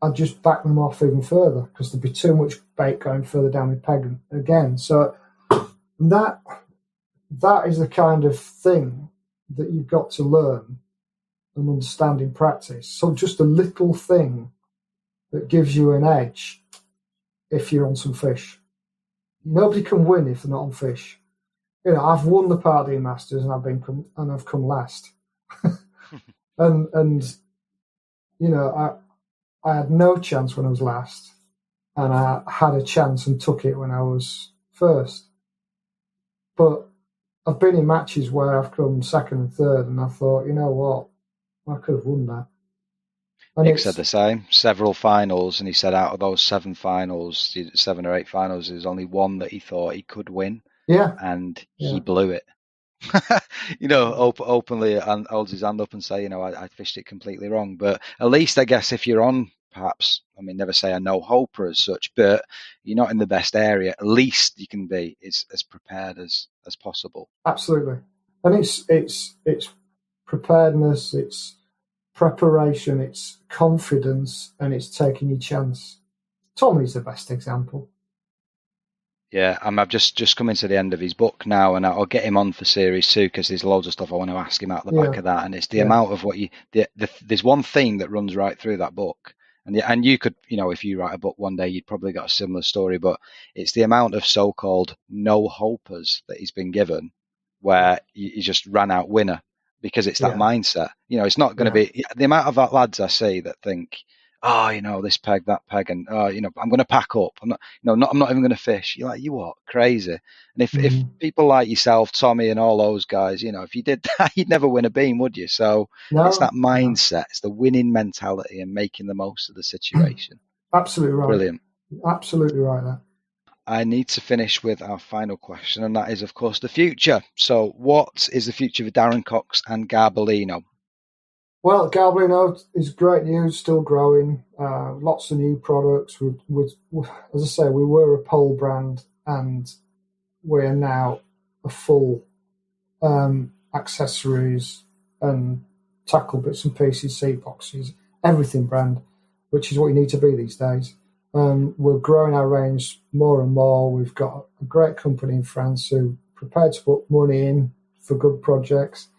I'd just back them off even further because there'd be too much bait going further down the peg again. So that is the kind of thing that you've got to learn and understand in practice. So just a little thing that gives you an edge if you're on some fish. Nobody can win if they're not on fish. I've won the Party Masters and I've come last. and I had no chance when I was last, and I had a chance and took it when I was first. But I've been in matches where I've come second and third, and I thought, you know what, I could have won that. And Nick said the same. Several finals, and he said out of those 7 finals, 7 or 8 finals, there's only one that he thought he could win. Yeah, and he blew it. Openly and holds his hand up and say, I fished it completely wrong. But at least I guess if you're on, perhaps, never say a no hoper as such, but you're not in the best area, at least you can be as prepared as possible. Absolutely. And it's preparedness, it's preparation, it's confidence, and it's taking your chance. Tommy's the best example. Yeah, I've just come into the end of his book now, and I'll get him on for series 2 because there's loads of stuff I want to ask him out the back of that, and it's the amount of what there's one theme that runs right through that book, and you could, if you write a book one day, you'd probably got a similar story, but it's the amount of so-called no-hopers that he's been given, where he just ran out winner because it's that mindset. It's not going to be the amount of lads I see that think, this peg, that peg, and I'm going to pack up. I'm not even going to fish. You're like, you what? Crazy. And if people like yourself, Tommy, and all those guys, if you did that, you'd never win a beam, would you? So it's that mindset. It's the winning mentality and making the most of the situation. Absolutely right. Brilliant. Absolutely right there. I need to finish with our final question, and that is, of course, the future. So what is the future of Darren Cox and Garbolino? Well, Garbolino is great news, still growing, lots of new products. As I say, we were a pole brand, and we're now a full accessories and tackle bits and pieces, seat boxes, everything brand, which is what you need to be these days. We're growing our range more and more. We've got a great company in France who are prepared to put money in for good projects,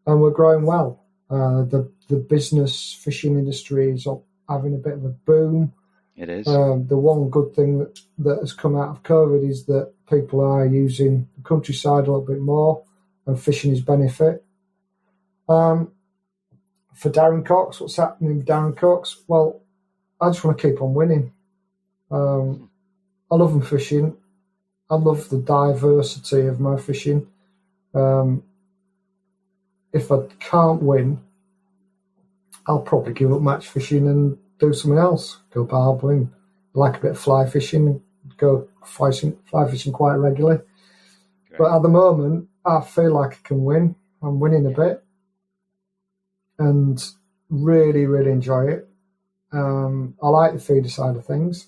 and we're growing well. The business fishing industry is having a bit of a boom. It is. The one good thing that has come out of COVID is that people are using the countryside a little bit more, and fishing is benefit. For Darren Cox, what's happening with Darren Cox? Well, I just want to keep on winning. I love fishing. I love the diversity of my fishing. If I can't win, I'll probably give up match fishing and do something else. Go barbering. I like a bit of fly fishing. Go fly fishing quite regularly. Great. But at the moment, I feel like I can win. I'm winning a bit, and really, really enjoy it. I like the feeder side of things.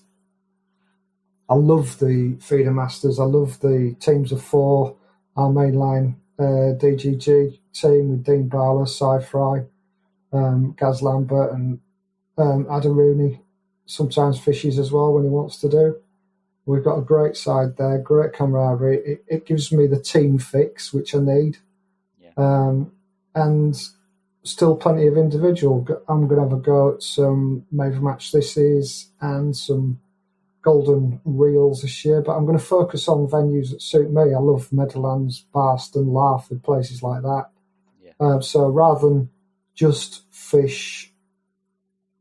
I love the feeder masters. I love the teams of 4, our mainline DGG team with Dean Barlow, Cy Fry, Gaz Lambert, and Adam Rooney sometimes fishes as well when he wants to do. We've got a great side there, great camaraderie. It gives me the team fix, which I need. And still plenty of individual. I'm going to have a go at some Made for Match Thises and some golden reels this year, but I'm going to focus on venues that suit me. I love Meadowlands, Barston, Larford, places like that. So rather than just fish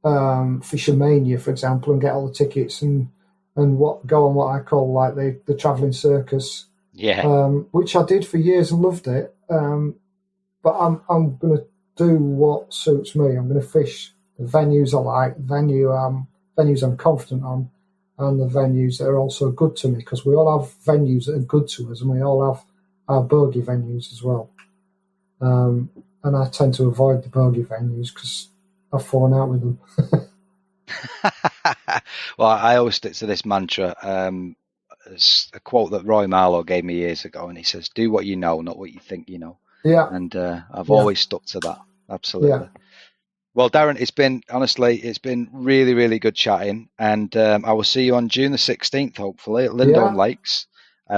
Fishermania, for example, and get all the tickets and go on what I call like the travelling circus, which I did for years and loved it. But I'm going to do what suits me. I'm going to fish the venues I like, venues I'm confident on, and the venues that are also good to me, because we all have venues that are good to us, and we all have our bogey venues as well. And I tend to avoid the bogey venues because I've fallen out with them. Well, I always stick to this mantra. It's a quote that Roy Marlowe gave me years ago, and he says, "Do what you know, not what you think you know." Yeah. And I've always stuck to that. Absolutely. Yeah. Well, Darren, it's been really, really good chatting, and I will see you on June the 16th, hopefully, at Lindholm Lakes.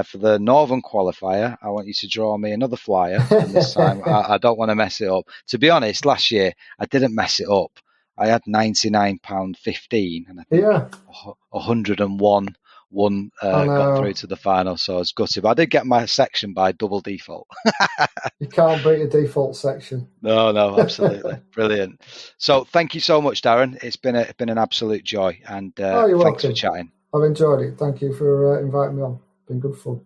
For the Northern qualifier, I want you to draw me another flyer, and this time I don't want to mess it up. To be honest, last year I didn't mess it up. I had £99.15, and I think 101 got through to the final, so I was gutted. But I did get my section by double default. You can't beat a default section. No, absolutely. Brilliant. So thank you so much, Darren. It's been an absolute joy, and you're thanks welcome. for chatting. I've enjoyed it. Thank you for inviting me on. It's been good fun.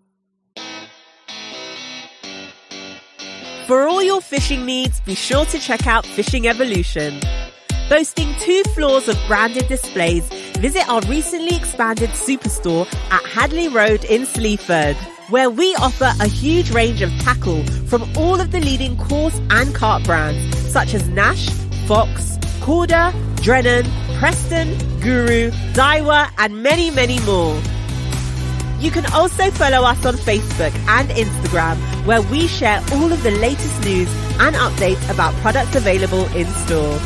For all your fishing needs, be sure to check out Fishing Evolution. Boasting 2 floors of branded displays, visit our recently expanded superstore at Hadley Road in Sleaford, where we offer a huge range of tackle from all of the leading coarse and carp brands, such as Nash, Fox, Corda, Drennan, Preston, Guru, Daiwa, and many, many more. You can also follow us on Facebook and Instagram, where we share all of the latest news and updates about products available in store.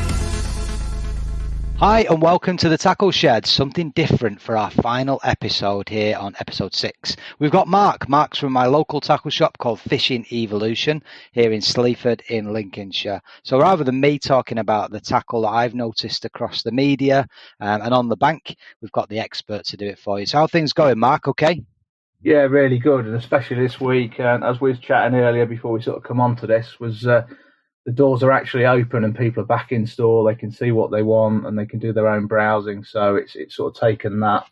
Hi and welcome to the Tackle Shed, something different for our final episode here on episode 6. We've got Mark. Mark's from my local tackle shop called Fishing Evolution here in Sleaford in Lincolnshire. So rather than me talking about the tackle that I've noticed across the media and on the bank, we've got the expert to do it for you. So how are things going, Mark? Okay? Yeah, really good, and especially this week. And as we were chatting earlier before we sort of come on to this, was the doors are actually open and people are back in store. They can see what they want and they can do their own browsing. So it's sort of taken that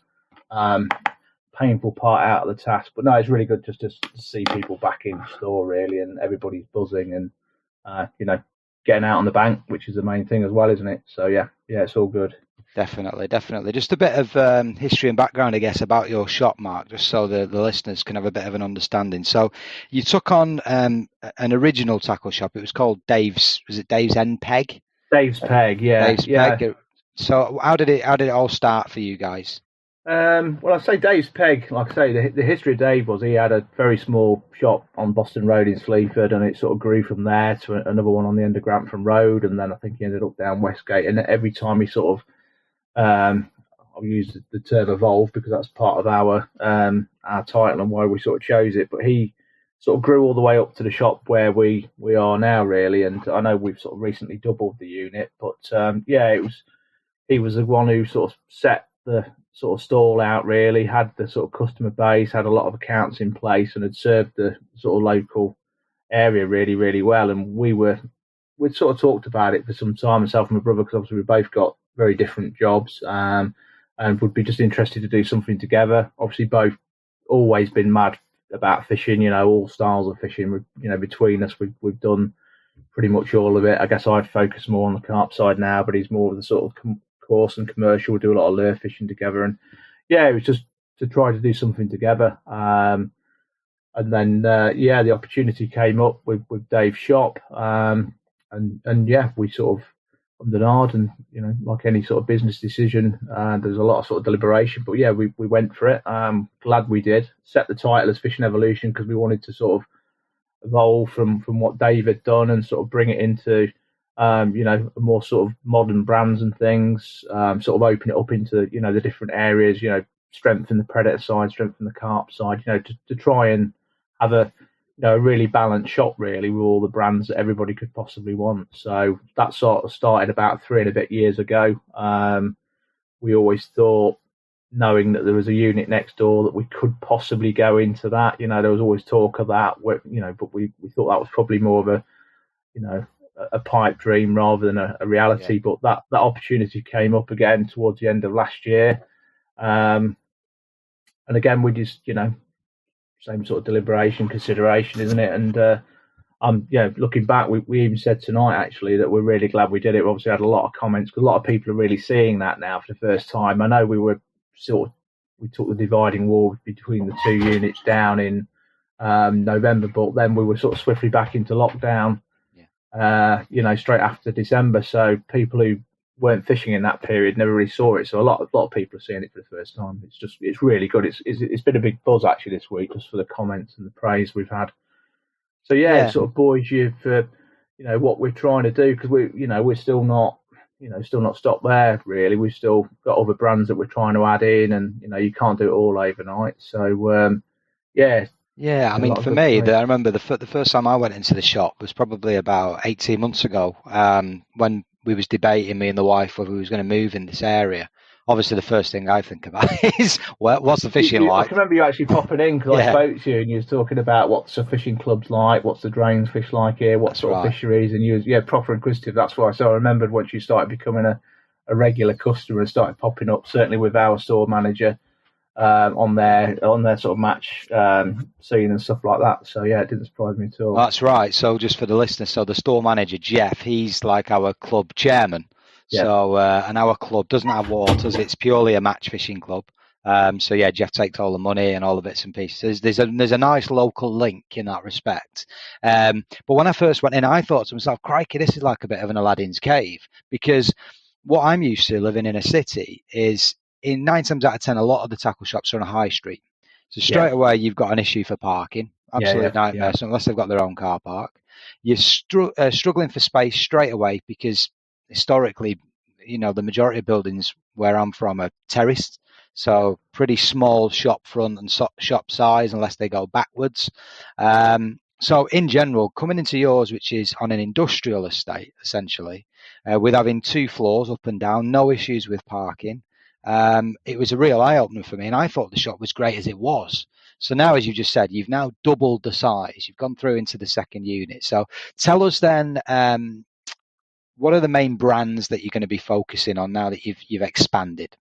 painful part out of the task. But no, it's really good just to see people back in store, really, and everybody's buzzing and, getting out on the bank, which is the main thing as well, isn't it? So, yeah, it's all good. Definitely. Just a bit of history and background, I guess, about your shop, Mark, just so the listeners can have a bit of an understanding. So you took on an original tackle shop. It was called Dave's. Was it Dave's End Peg? Dave's Peg, yeah. Dave's Peg. So how did it all start for you guys? Well, I say Dave's Peg. Like I say, the history of Dave was he had a very small shop on Boston Road in Sleaford, and it sort of grew from there to another one on the end of Grantham Road, and then I think he ended up down Westgate. And every time he sort of I'll use the term evolve because that's part of our title and why we sort of chose it. But he sort of grew all the way up to the shop where we are now, really. And I know we've sort of recently doubled the unit, but he was the one who sort of set the sort of stall out, really, had the sort of customer base, had a lot of accounts in place, and had served the sort of local area really, really well. And we'd sort of talked about it for some time, myself and my brother, because obviously we both got very different jobs, and would be just interested to do something together. Obviously, both always been mad about fishing, all styles of fishing. Between us, we've done pretty much all of it. I guess I'd focus more on the carp side now, but he's more of the sort of coarse and commercial. We do a lot of lure fishing together, and it was just to try to do something together. And then the opportunity came up with Dave's shop, and we sort of the nod, and like any sort of business decision, there's a lot of sort of deliberation, but we went for it. Glad we did. Set the title as Fishing Evolution because we wanted to sort of evolve from what Dave had done and sort of bring it into a more sort of modern brands and things, sort of open it up into the different areas, strengthen the predator side, strengthen the carp side, to try and have a really balanced shop, really, with all the brands that everybody could possibly want. So that sort of started about 3 and a bit years ago. We always thought, knowing that there was a unit next door, that we could possibly go into that. There was always talk of that, but we thought that was probably more of a pipe dream rather than a reality. Yeah. But that opportunity came up again towards the end of last year. And again, we just, same sort of deliberation, consideration, isn't it? And looking back, we even said tonight actually that we're really glad we did it. We obviously had a lot of comments because a lot of people are really seeing that now for the first time. I know we took the dividing wall between the 2 units down in November, but then we were sort of swiftly back into lockdown, straight after December. So people who weren't fishing in that period never really saw it. So a lot of people are seeing it for the first time. It's really good. It's been a big buzz actually this week just for the comments and the praise we've had. So it sort of buoys you for what we're trying to do, because we're still not stopped there really. We've still got other brands that we're trying to add in, and you can't do it all overnight. So I mean, for me, I remember the first time I went into the shop was probably about 18 months ago, when we was debating, me and the wife, whether we was going to move in this area. Obviously, the first thing I think about is what's the fishing like. I can remember you actually popping in because I spoke to you and you was talking about what's the fishing clubs like, what's the drains fish like here, what sort of fisheries, and you was proper inquisitive. That's why. So I remembered once you started becoming a regular customer and started popping up, certainly with our store manager, on their sort of match scene and stuff like that. So yeah, it didn't surprise me at all. That's right. So just for the listeners, so the store manager Jeff, he's like our club chairman. Yeah. So and our club doesn't have waters; it's purely a match fishing club. So yeah, Jeff takes all the money and all the bits and pieces. There's a nice local link in that respect. But when I first went in, I thought to myself, crikey, this is like a bit of an Aladdin's cave, because what I'm used to living in a city is, in 9 times out of 10, a lot of the tackle shops are on a high street. So straight away, you've got an issue for parking. Absolute nightmare. So unless they've got their own car park, you're struggling for space straight away, because historically, the majority of buildings where I'm from are terraced. So pretty small shop front and shop size, unless they go backwards. So in general, coming into yours, which is on an industrial estate, essentially, with having 2 floors up and down, no issues with parking, it was a real eye-opener for me. And I thought the shop was great as it was. So now, as you just said, you've now doubled the size. You've gone through into the second unit. So tell us then, what are the main brands that you're going to be focusing on now that you've expanded?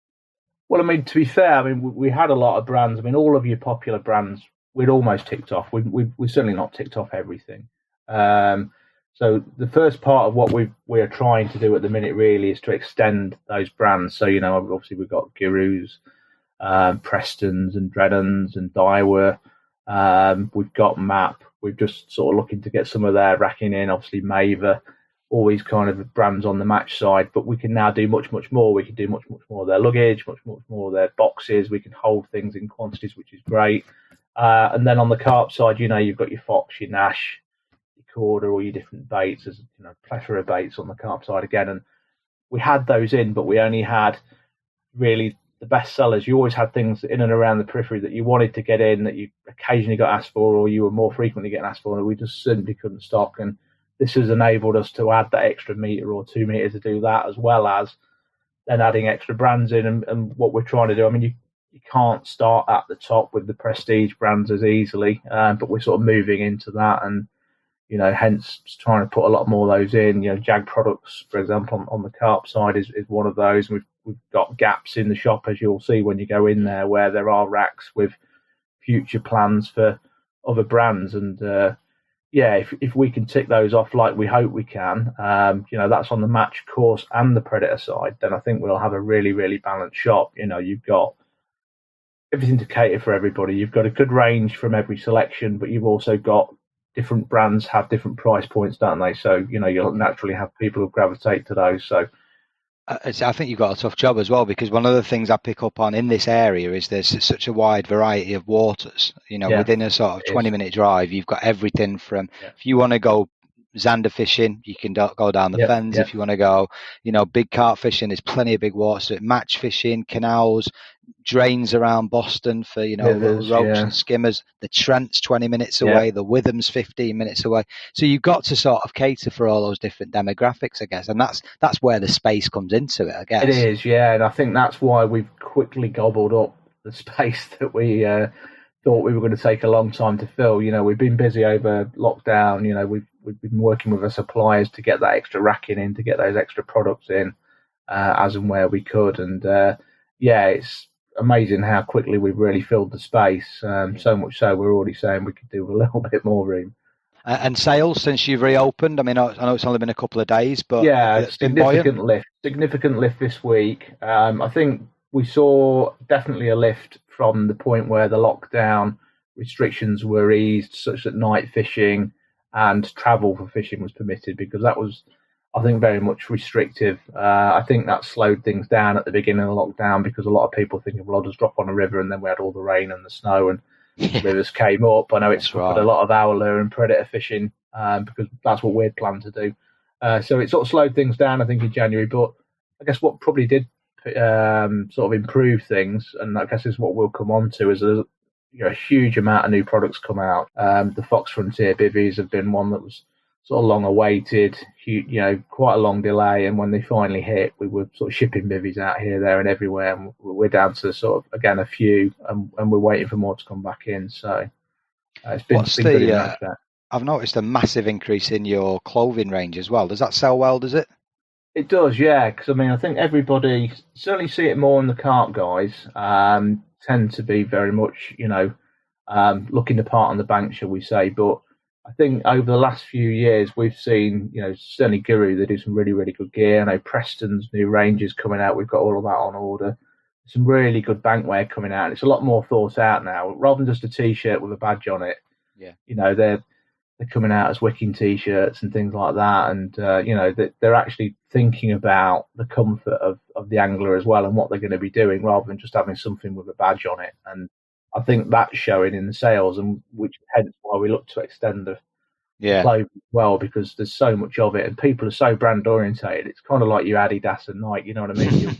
Well, I mean, to be fair, I mean, we had a lot of brands. I mean, all of your popular brands, we'd almost ticked off. We've certainly not ticked off everything. So the first part of what we are trying to do at the minute really is to extend those brands. So, obviously we've got Gurus, Prestons and Dreadons and Daiwa. We've got Map. We're just sort of looking to get some of their racking in. Obviously Maver, all these kind of brands on the match side, but we can now do much, much more. We can do much, much more of their luggage, much, much more of their boxes. We can hold things in quantities, which is great. And then on the carp side, you've got your Fox, your Nash, your Corda, all your different baits. There's plethora of baits on the carp side again. And we had those in, but we only had really the best sellers. You always had things in and around the periphery that you wanted to get in, that you occasionally got asked for, or you were more frequently getting asked for, and we just simply couldn't stock. And this has enabled us to add that extra metre or 2 metres to do that, as well as then adding extra brands in. And what we're trying to do, I mean, you can't start at the top with the prestige brands as easily, but we're sort of moving into that, and hence trying to put a lot more of those in. Jag products, for example, on the carp side is one of those. We've got gaps in the shop, as you'll see when you go in there, where there are racks with future plans for other brands. And if we can tick those off like we hope we can, that's on the match, course and the predator side, then I think we'll have a really, really balanced shop. You've got everything to cater for everybody. You've got a good range from every selection, but you've also got different brands have different price points, don't they? So, you'll naturally have people who gravitate to those. So I think you've got a tough job as well, because one of the things I pick up on in this area is there's such a wide variety of waters. Within a sort of 20-minute drive, you've got everything from, if you want to go zander fishing, you can go down the fens. If you want to go, big carp fishing, there's plenty of big waters. So match fishing, canals, drains around Boston for, little roach and skimmers. The Trent's 20 minutes away, the Witham's 15 minutes away. So you've got to sort of cater for all those different demographics, I guess. And that's where the space comes into it, I guess. It is, yeah. And I think that's why we've quickly gobbled up the space that we thought we were going to take a long time to fill. We've been busy over lockdown. We've been working with our suppliers to get that extra racking in, to get those extra products in as and where we could. And it's amazing how quickly we've really filled the space. So much so we're already saying we could do a little bit more room. And sales since you've reopened? I mean, I know it's only been a couple of days, but significant lift this week. I think we saw definitely a lift from the point where the lockdown restrictions were eased, such that night fishing and travel for fishing was permitted, because that was, I think, very much restrictive. I think that slowed things down at the beginning of the lockdown, because a lot of people thinking, well, I'll just drop on a river, and then we had all the rain and the snow and the rivers came up. I know it's right. A lot of howler and predator fishing because that's what we'd planned to do. So it sort of slowed things down, I think, in January. But I guess what probably did sort of improve things, and I guess is what we'll come on to, is there's a huge amount of new products come out. The Fox Frontier bivvies have been one that was sort of long awaited, quite a long delay, and when they finally hit, we were sort of shipping bivvies out here, there and everywhere, and we're down to sort of, again, a few, and we're waiting for more to come back in. So it's been pretty much that. I've noticed a massive increase in your clothing range as well. Does that sell well, does it? It does, yeah, because I mean, I think everybody certainly see it more in the carp guys. tend to be very much, looking the part on the bank, shall we say. But I think over the last few years, we've seen, certainly Guru, they do some really, really good gear. I know Preston's new ranges coming out. We've got all of that on order. Some really good bankwear coming out. It's a lot more thought out now, rather than just a T-shirt with a badge on it. Yeah. They're coming out as wicking T-shirts and things like that. And, they're actually thinking about the comfort of the angler as well and what they're going to be doing, rather than just having something with a badge on it. And I think that's showing in the sales, and which hence why we look to extend the clothing as well, because there's so much of it and people are so brand orientated. It's kind of like your Adidas and Nike, you know what I mean?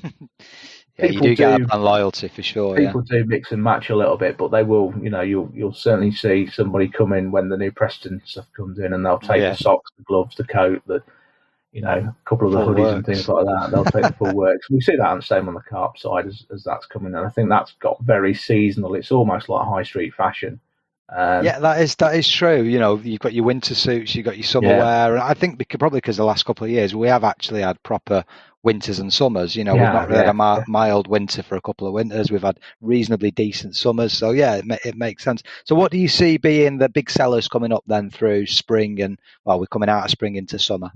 You do get brand loyalty for sure. People do mix and match a little bit, but they will, you'll certainly see somebody come in when the new Preston stuff comes in, and they'll take the socks, the gloves, the coat, a couple of the full hoodies works. And things like that. They'll take the full works. We see that on the same on the carp side as that's coming in. I think that's got very seasonal. It's almost like high street fashion. That is true. You've got your winter suits, you've got your summer wear, and I think because the last couple of years we have actually had proper winters and summers. We've not really had a mild winter for a couple of winters. We've had reasonably decent summers, so it makes sense. So what do you see being the big sellers coming up then through spring, and we're coming out of spring into summer?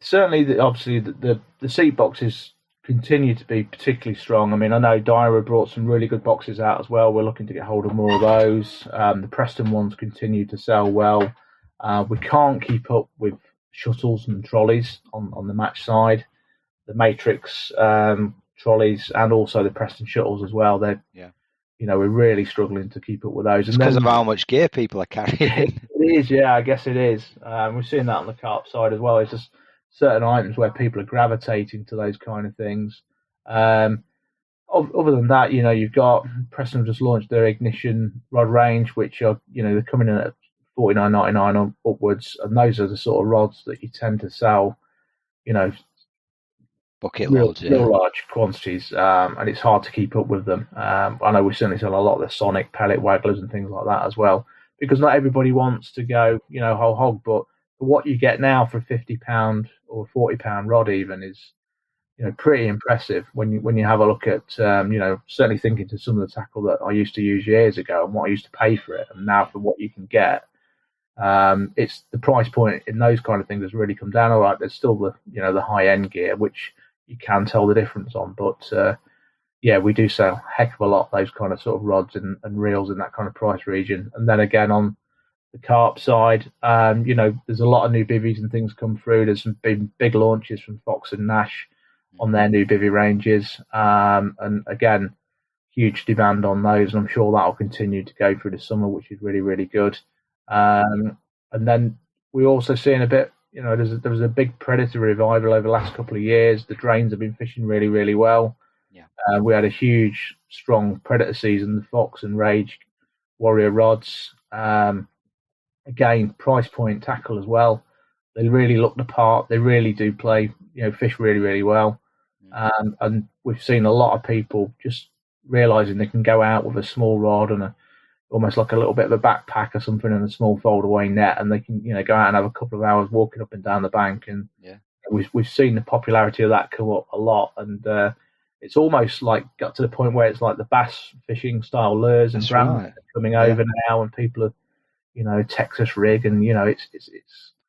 Certainly, obviously the seat boxes continue to be particularly strong. I mean, I know Dyra brought some really good boxes out as well. We're looking to get hold of more of those. The Preston ones continue to sell well. We can't keep up with shuttles and trolleys on the match side. The Matrix trolleys and also the Preston shuttles as well. We're really struggling to keep up with those. It's because of how much gear people are carrying. It is, I guess it is. We're seeing that on the carp side as well. It's just certain items where people are gravitating to those kind of things. Other than that, you've got Preston just launched their Ignition rod range, which are, they're coming in at $49.99 upwards, and those are the sort of rods that you tend to sell, bucket real loads, large quantities, and it's hard to keep up with them. I know we certainly sell a lot of the Sonic pellet wagglers and things like that as well, because not everybody wants to go, whole hog, but what you get now for £50 or £40 rod even is, pretty impressive when you have a look at, certainly thinking to some of the tackle that I used to use years ago and what I used to pay for it, and now for what you can get. It's the price point in those kind of things has really come down. All right, there's still the high end gear, which you can tell the difference on, but we do sell a heck of a lot of those kind of sort of rods and reels in that kind of price region. And then again on the carp side, there's a lot of new bivvies and things come through. There's some big launches from Fox and Nash on their new bivvy ranges, and again, huge demand on those, and I'm sure that'll continue to go through the summer, which is really, really good. And then we're also seeing a bit, there was a big predator revival over the last couple of years. The drains have been fishing really, really well. We had a huge, strong predator season, the Fox and Rage Warrior rods. Again, price point tackle as well. They really look the part. They really do play, fish really, really well. And we've seen a lot of people just realising they can go out with a small rod and almost like a little bit of a backpack or something and a small fold-away net, and they can, go out and have a couple of hours walking up and down the bank. And we've seen the popularity of that come up a lot. And it's almost like got to the point where it's like the bass fishing style lures and brands coming over now, and people are, Texas rig, and it's.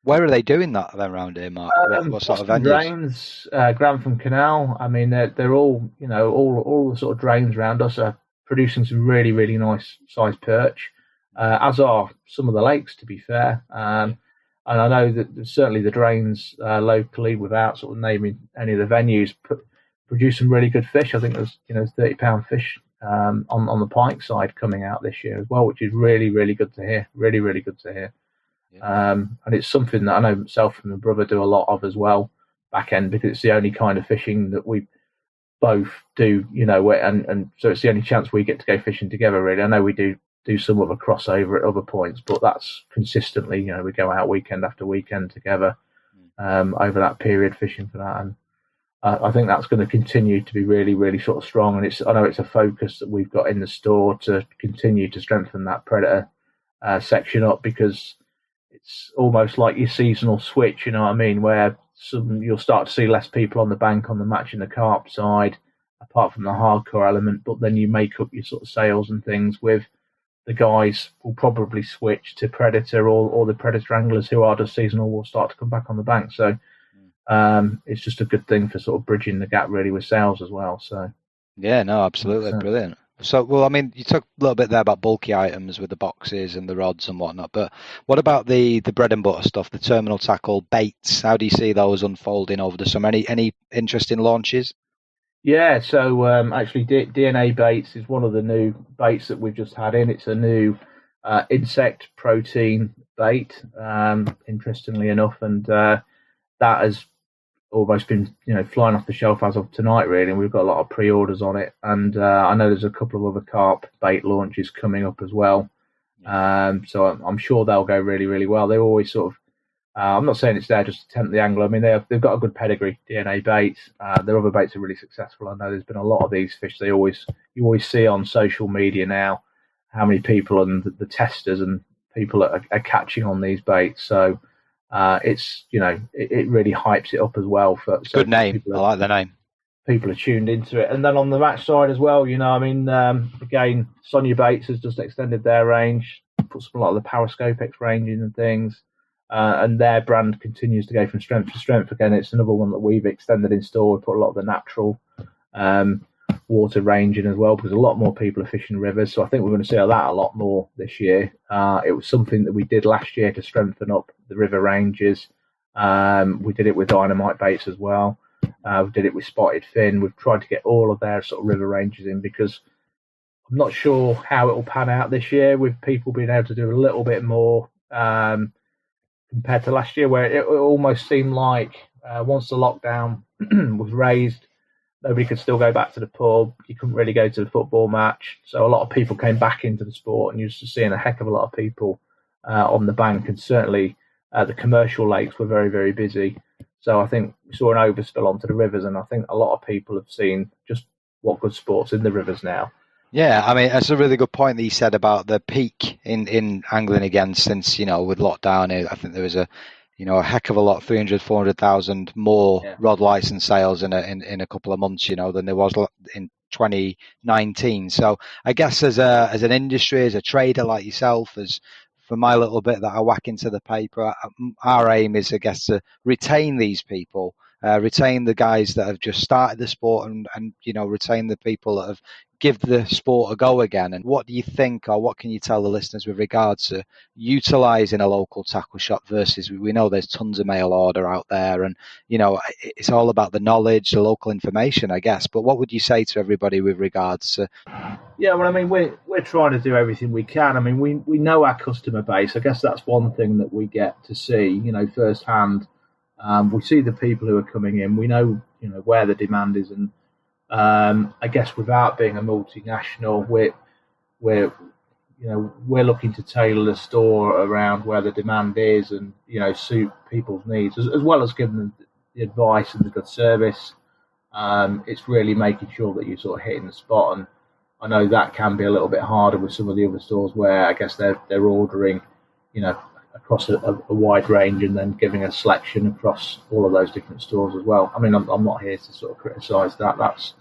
Where are they doing that around here, Mark? What sort of venues? Drains, Grantham Canal. I mean, they're all, all the sort of drains around us are producing some really, really nice sized perch, as are some of the lakes, to be fair. And I know that certainly the drains locally, without sort of naming any of the venues, produce some really good fish. I think there's £30 fish on the pike side coming out this year as well, which is really, really good to hear. Really, really good to hear. And it's something that I know myself and my brother do a lot of as well, back end, because it's the only kind of fishing that we both do, and so it's the only chance we get to go fishing together, really. I know we do some of a crossover at other points, but that's consistently, we go out weekend after weekend together over that period fishing for that. And I think that's going to continue to be really, really sort of strong. And I know it's a focus that we've got in the store to continue to strengthen that predator section up, because it's almost like your seasonal switch, you know what I mean, where you'll start to see less people on the bank on the match and the carp side, apart from the hardcore element. But then you make up your sort of sales and things with the guys will probably switch to predator, or the predator anglers who are just seasonal will start to come back on the bank. So it's just a good thing for sort of bridging the gap really with sales as well. So yeah, no, absolutely, brilliant. So, well, I mean, you talked a little bit there about bulky items with the boxes and the rods and whatnot, but what about the bread and butter stuff, the terminal tackle baits? How do you see those unfolding over the summer? Any interesting launches? Yeah, so actually DNA baits is one of the new baits that we've just had in. It's a new insect protein bait, interestingly enough, and that has almost been flying off the shelf as of tonight, really, and we've got a lot of pre-orders on it. And I know there's a couple of other carp bait launches coming up as well, so I'm sure they'll go really, really well. They're always sort of I'm not saying it's there just to tempt the angler. I mean, they've got a good pedigree, DNA baits. Their other baits are really successful. I know there's been a lot of these fish. You always see on social media now how many people and the testers and people are catching on these baits. So it's it really hypes it up as well. Good name. I like the name. People are tuned into it. And then on the match side as well, again, Sonia Baits has just extended their range, put some a lot of the Powerscopex range in and things. And their brand continues to go from strength to strength. Again, it's another one that we've extended in store. We put a lot of the natural water range in as well, because a lot more people are fishing rivers. So I think we're going to see that a lot more this year. It was something that we did last year to strengthen up the river ranges. We did it with dynamite baits as well. We did it with spotted fin. We've tried to get all of their sort of river ranges in, because I'm not sure how it will pan out this year, with people being able to do a little bit more compared to last year, where it almost seemed like once the lockdown was raised, nobody could still go back to the pub. You couldn't really go to the football match. So a lot of people came back into the sport, and you're just seeing a heck of a lot of people on the bank. And certainly the commercial lakes were very, very busy. So I think we saw an overspill onto the rivers, and I think a lot of people have seen just what good sport's in the rivers now. Yeah, I mean, that's a really good point that you said about the peak in angling again since, with lockdown. I think there was a heck of a lot, 300, 400,000 more rod license sales in a couple of months, than there was in 2019. So I guess as an industry, as a trader like yourself, as for my little bit that I whack into the paper, our aim is, I guess, to retain these people, retain the guys that have just started the sport, and retain the people that have give the sport a go again. And what do you think, or what can you tell the listeners with regards to utilising a local tackle shop versus, we know there's tons of mail order out there, and it's all about the knowledge, the local information, I guess. But what would you say to everybody with regards to? Yeah, well, I mean, we're trying to do everything we can. I mean, we know our customer base. I guess that's one thing that we get to see, firsthand. We see the people who are coming in. We know, where the demand is, and I guess without being a multinational, we're looking to tailor the store around where the demand is, and suit people's needs, as well as giving them the advice and the good service. It's really making sure that you're sort of hitting the spot, and I know that can be a little bit harder with some of the other stores where I guess they're ordering, across a wide range, and then giving a selection across all of those different stores as well. I mean, I'm not here to sort of criticise that. That's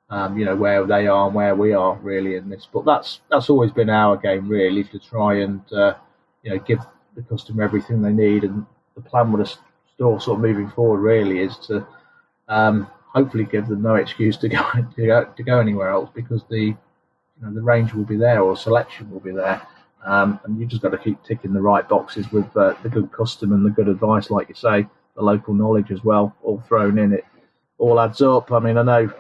where they are and where we are really in this. But that's always been our game, really, to try and give the customer everything they need. And the plan with the store sort of moving forward really is to hopefully give them no excuse to go anywhere else, because the range will be there, or selection will be there. And you just got to keep ticking the right boxes with the good custom and the good advice, like you say, the local knowledge as well, all thrown in. It all adds up. I mean, I know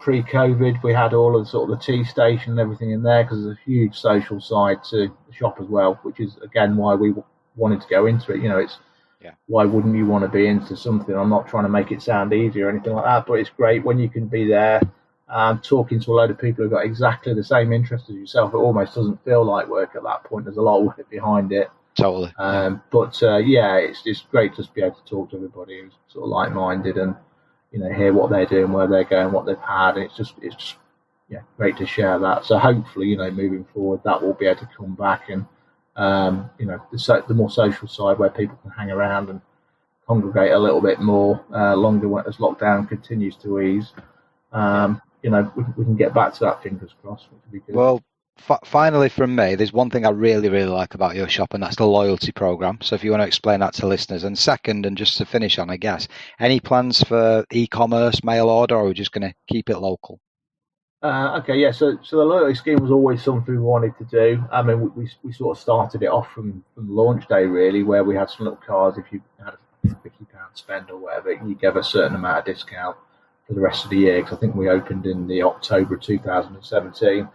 pre-COVID we had all of the sort of the tea station and everything in there, because there's a huge social side to the shop as well, which is again why we wanted to go into it. Why wouldn't you want to be into something? I'm not trying to make it sound easy or anything like that, but it's great when you can be there talking to a load of people who've got exactly the same interest as yourself. It almost doesn't feel like work at that point. There's a lot of work behind it. Totally. It's just great just to be able to talk to everybody who's sort of like-minded, and hear what they're doing, where they're going, what they've had. And it's just great to share that. So hopefully, moving forward, that will be able to come back, and the more social side where people can hang around and congregate a little bit more longer as lockdown continues to ease. we can get back to that, fingers crossed, which would be good. Well, finally from me, there's one thing I really, really like about your shop, and that's the loyalty program. So if you want to explain that to listeners. And second, and just to finish on, I guess, any plans for e-commerce, mail order, or are we just going to keep it local? Okay, yeah. So the loyalty scheme was always something we wanted to do. I mean, we sort of started it off from launch day, really, where we had some little cards. If you had a £50 spend or whatever, you gave a certain amount of discount for the rest of the year. Because I think we opened in the October 2017, and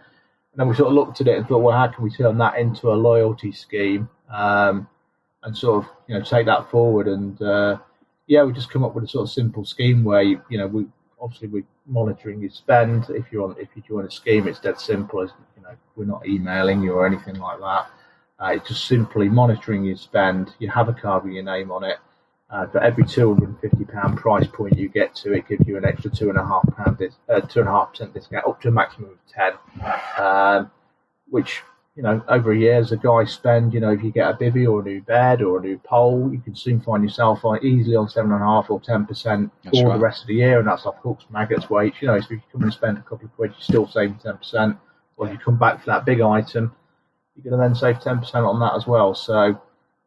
then we sort of looked at it and thought, well, how can we turn that into a loyalty scheme, and sort of take that forward? And we just come up with a sort of simple scheme where we're monitoring your spend. If you join a scheme, it's dead simple. We're not emailing you or anything like that. It's just simply monitoring your spend. You have a card with your name on it. For every £250 price point you get to, it gives you an extra 2.5% discount, up to a maximum of 10. Which over a year, as a guy spend, if you get a bivvy or a new bed or a new pole, you can soon find yourself easily on 7.5% or 10% for the rest of the year, and that's off hooks, maggots, weights. So if you come and spend a couple of quid, you're still saving 10%. Or if you come back for that big item, you're going to then save 10% on that as well. So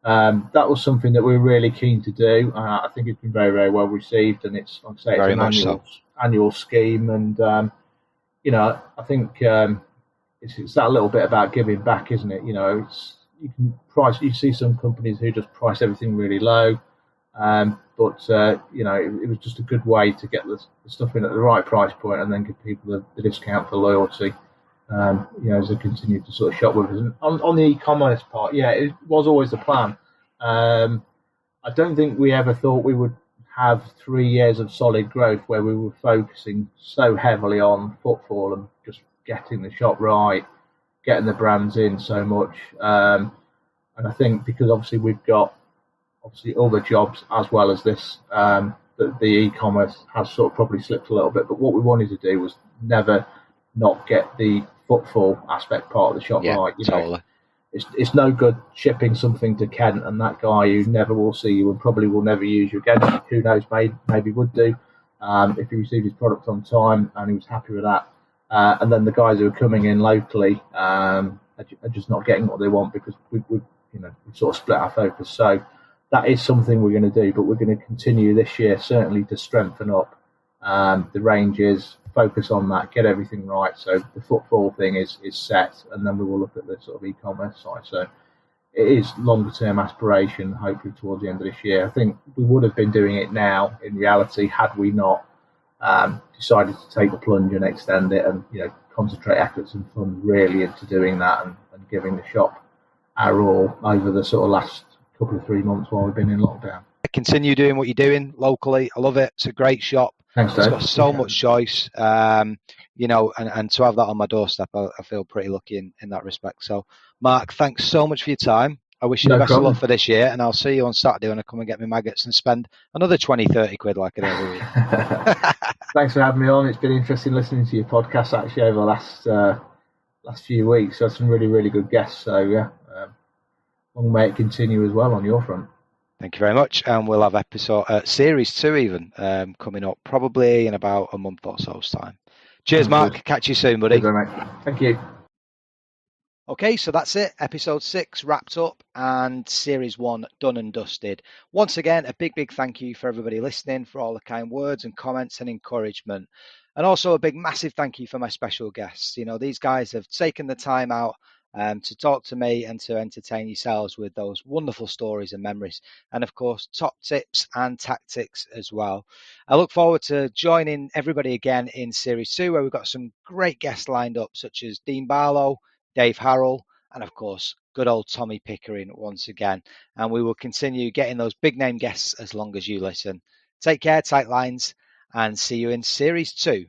that was something that we were really keen to do. I think it's been very, very well received, and it's, like I say, it's an annual scheme, and I think. It's that little bit about giving back, isn't it? You see some companies who just price everything really low, but it was just a good way to get the stuff in at the right price point and then give people the discount for loyalty, as they continue to sort of shop with us. And on the e-commerce part, it was always the plan. I don't think we ever thought we would have 3 years of solid growth where we were focusing so heavily on footfall and just getting the shop right, getting the brands in so much, and I think because obviously we've got other jobs as well as this, that the e-commerce has sort of probably slipped a little bit. But what we wanted to do was never not get the footfall aspect part of the shop right. Totally. It's no good shipping something to Kent and that guy who never will see you and probably will never use you again. Who knows? Maybe would do if he received his product on time and he was happy with that. And then the guys who are coming in locally are just not getting what they want because we've sort of split our focus. So that is something we're going to do, but we're going to continue this year certainly to strengthen up the ranges, focus on that, get everything right. So the footfall thing is set, and then we will look at the sort of e-commerce side. So it is longer term aspiration, hopefully towards the end of this year. I think we would have been doing it now in reality had we not decided to take the plunge and extend it and concentrate efforts and funds really into doing that and giving the shop our all over the sort of last couple of 3 months while we've been in lockdown. Continue doing what you're doing locally. I love it. It's a great shop. Thanks, Dave. It's got so much choice, and to have that on my doorstep, I feel pretty lucky in that respect. So, Mark, thanks so much for your time. I wish you the best of luck for this year, and I'll see you on Saturday when I come and get my maggots and spend another 20-30 quid like I do every week. Thanks for having me on. It's been interesting listening to your podcast actually over the last few weeks. So some really, really good guests. So long may it continue as well on your front. Thank you very much, and we'll have series 2 even coming up probably in about a month or so's time. Cheers, Mark. Good. Catch you soon, buddy. Good, mate. Thank you. Okay, so that's it. Episode 6 wrapped up and Series 1 done and dusted. Once again, a big, big thank you for everybody listening, for all the kind words and comments and encouragement. And also a big, massive thank you for my special guests. These guys have taken the time out to talk to me and to entertain yourselves with those wonderful stories and memories. And of course, top tips and tactics as well. I look forward to joining everybody again in Series 2, where we've got some great guests lined up, such as Dean Barlow, Dave Harrell, and of course, good old Tommy Pickering once again. And we will continue getting those big name guests as long as you listen. Take care, tight lines, and see you in Series 2.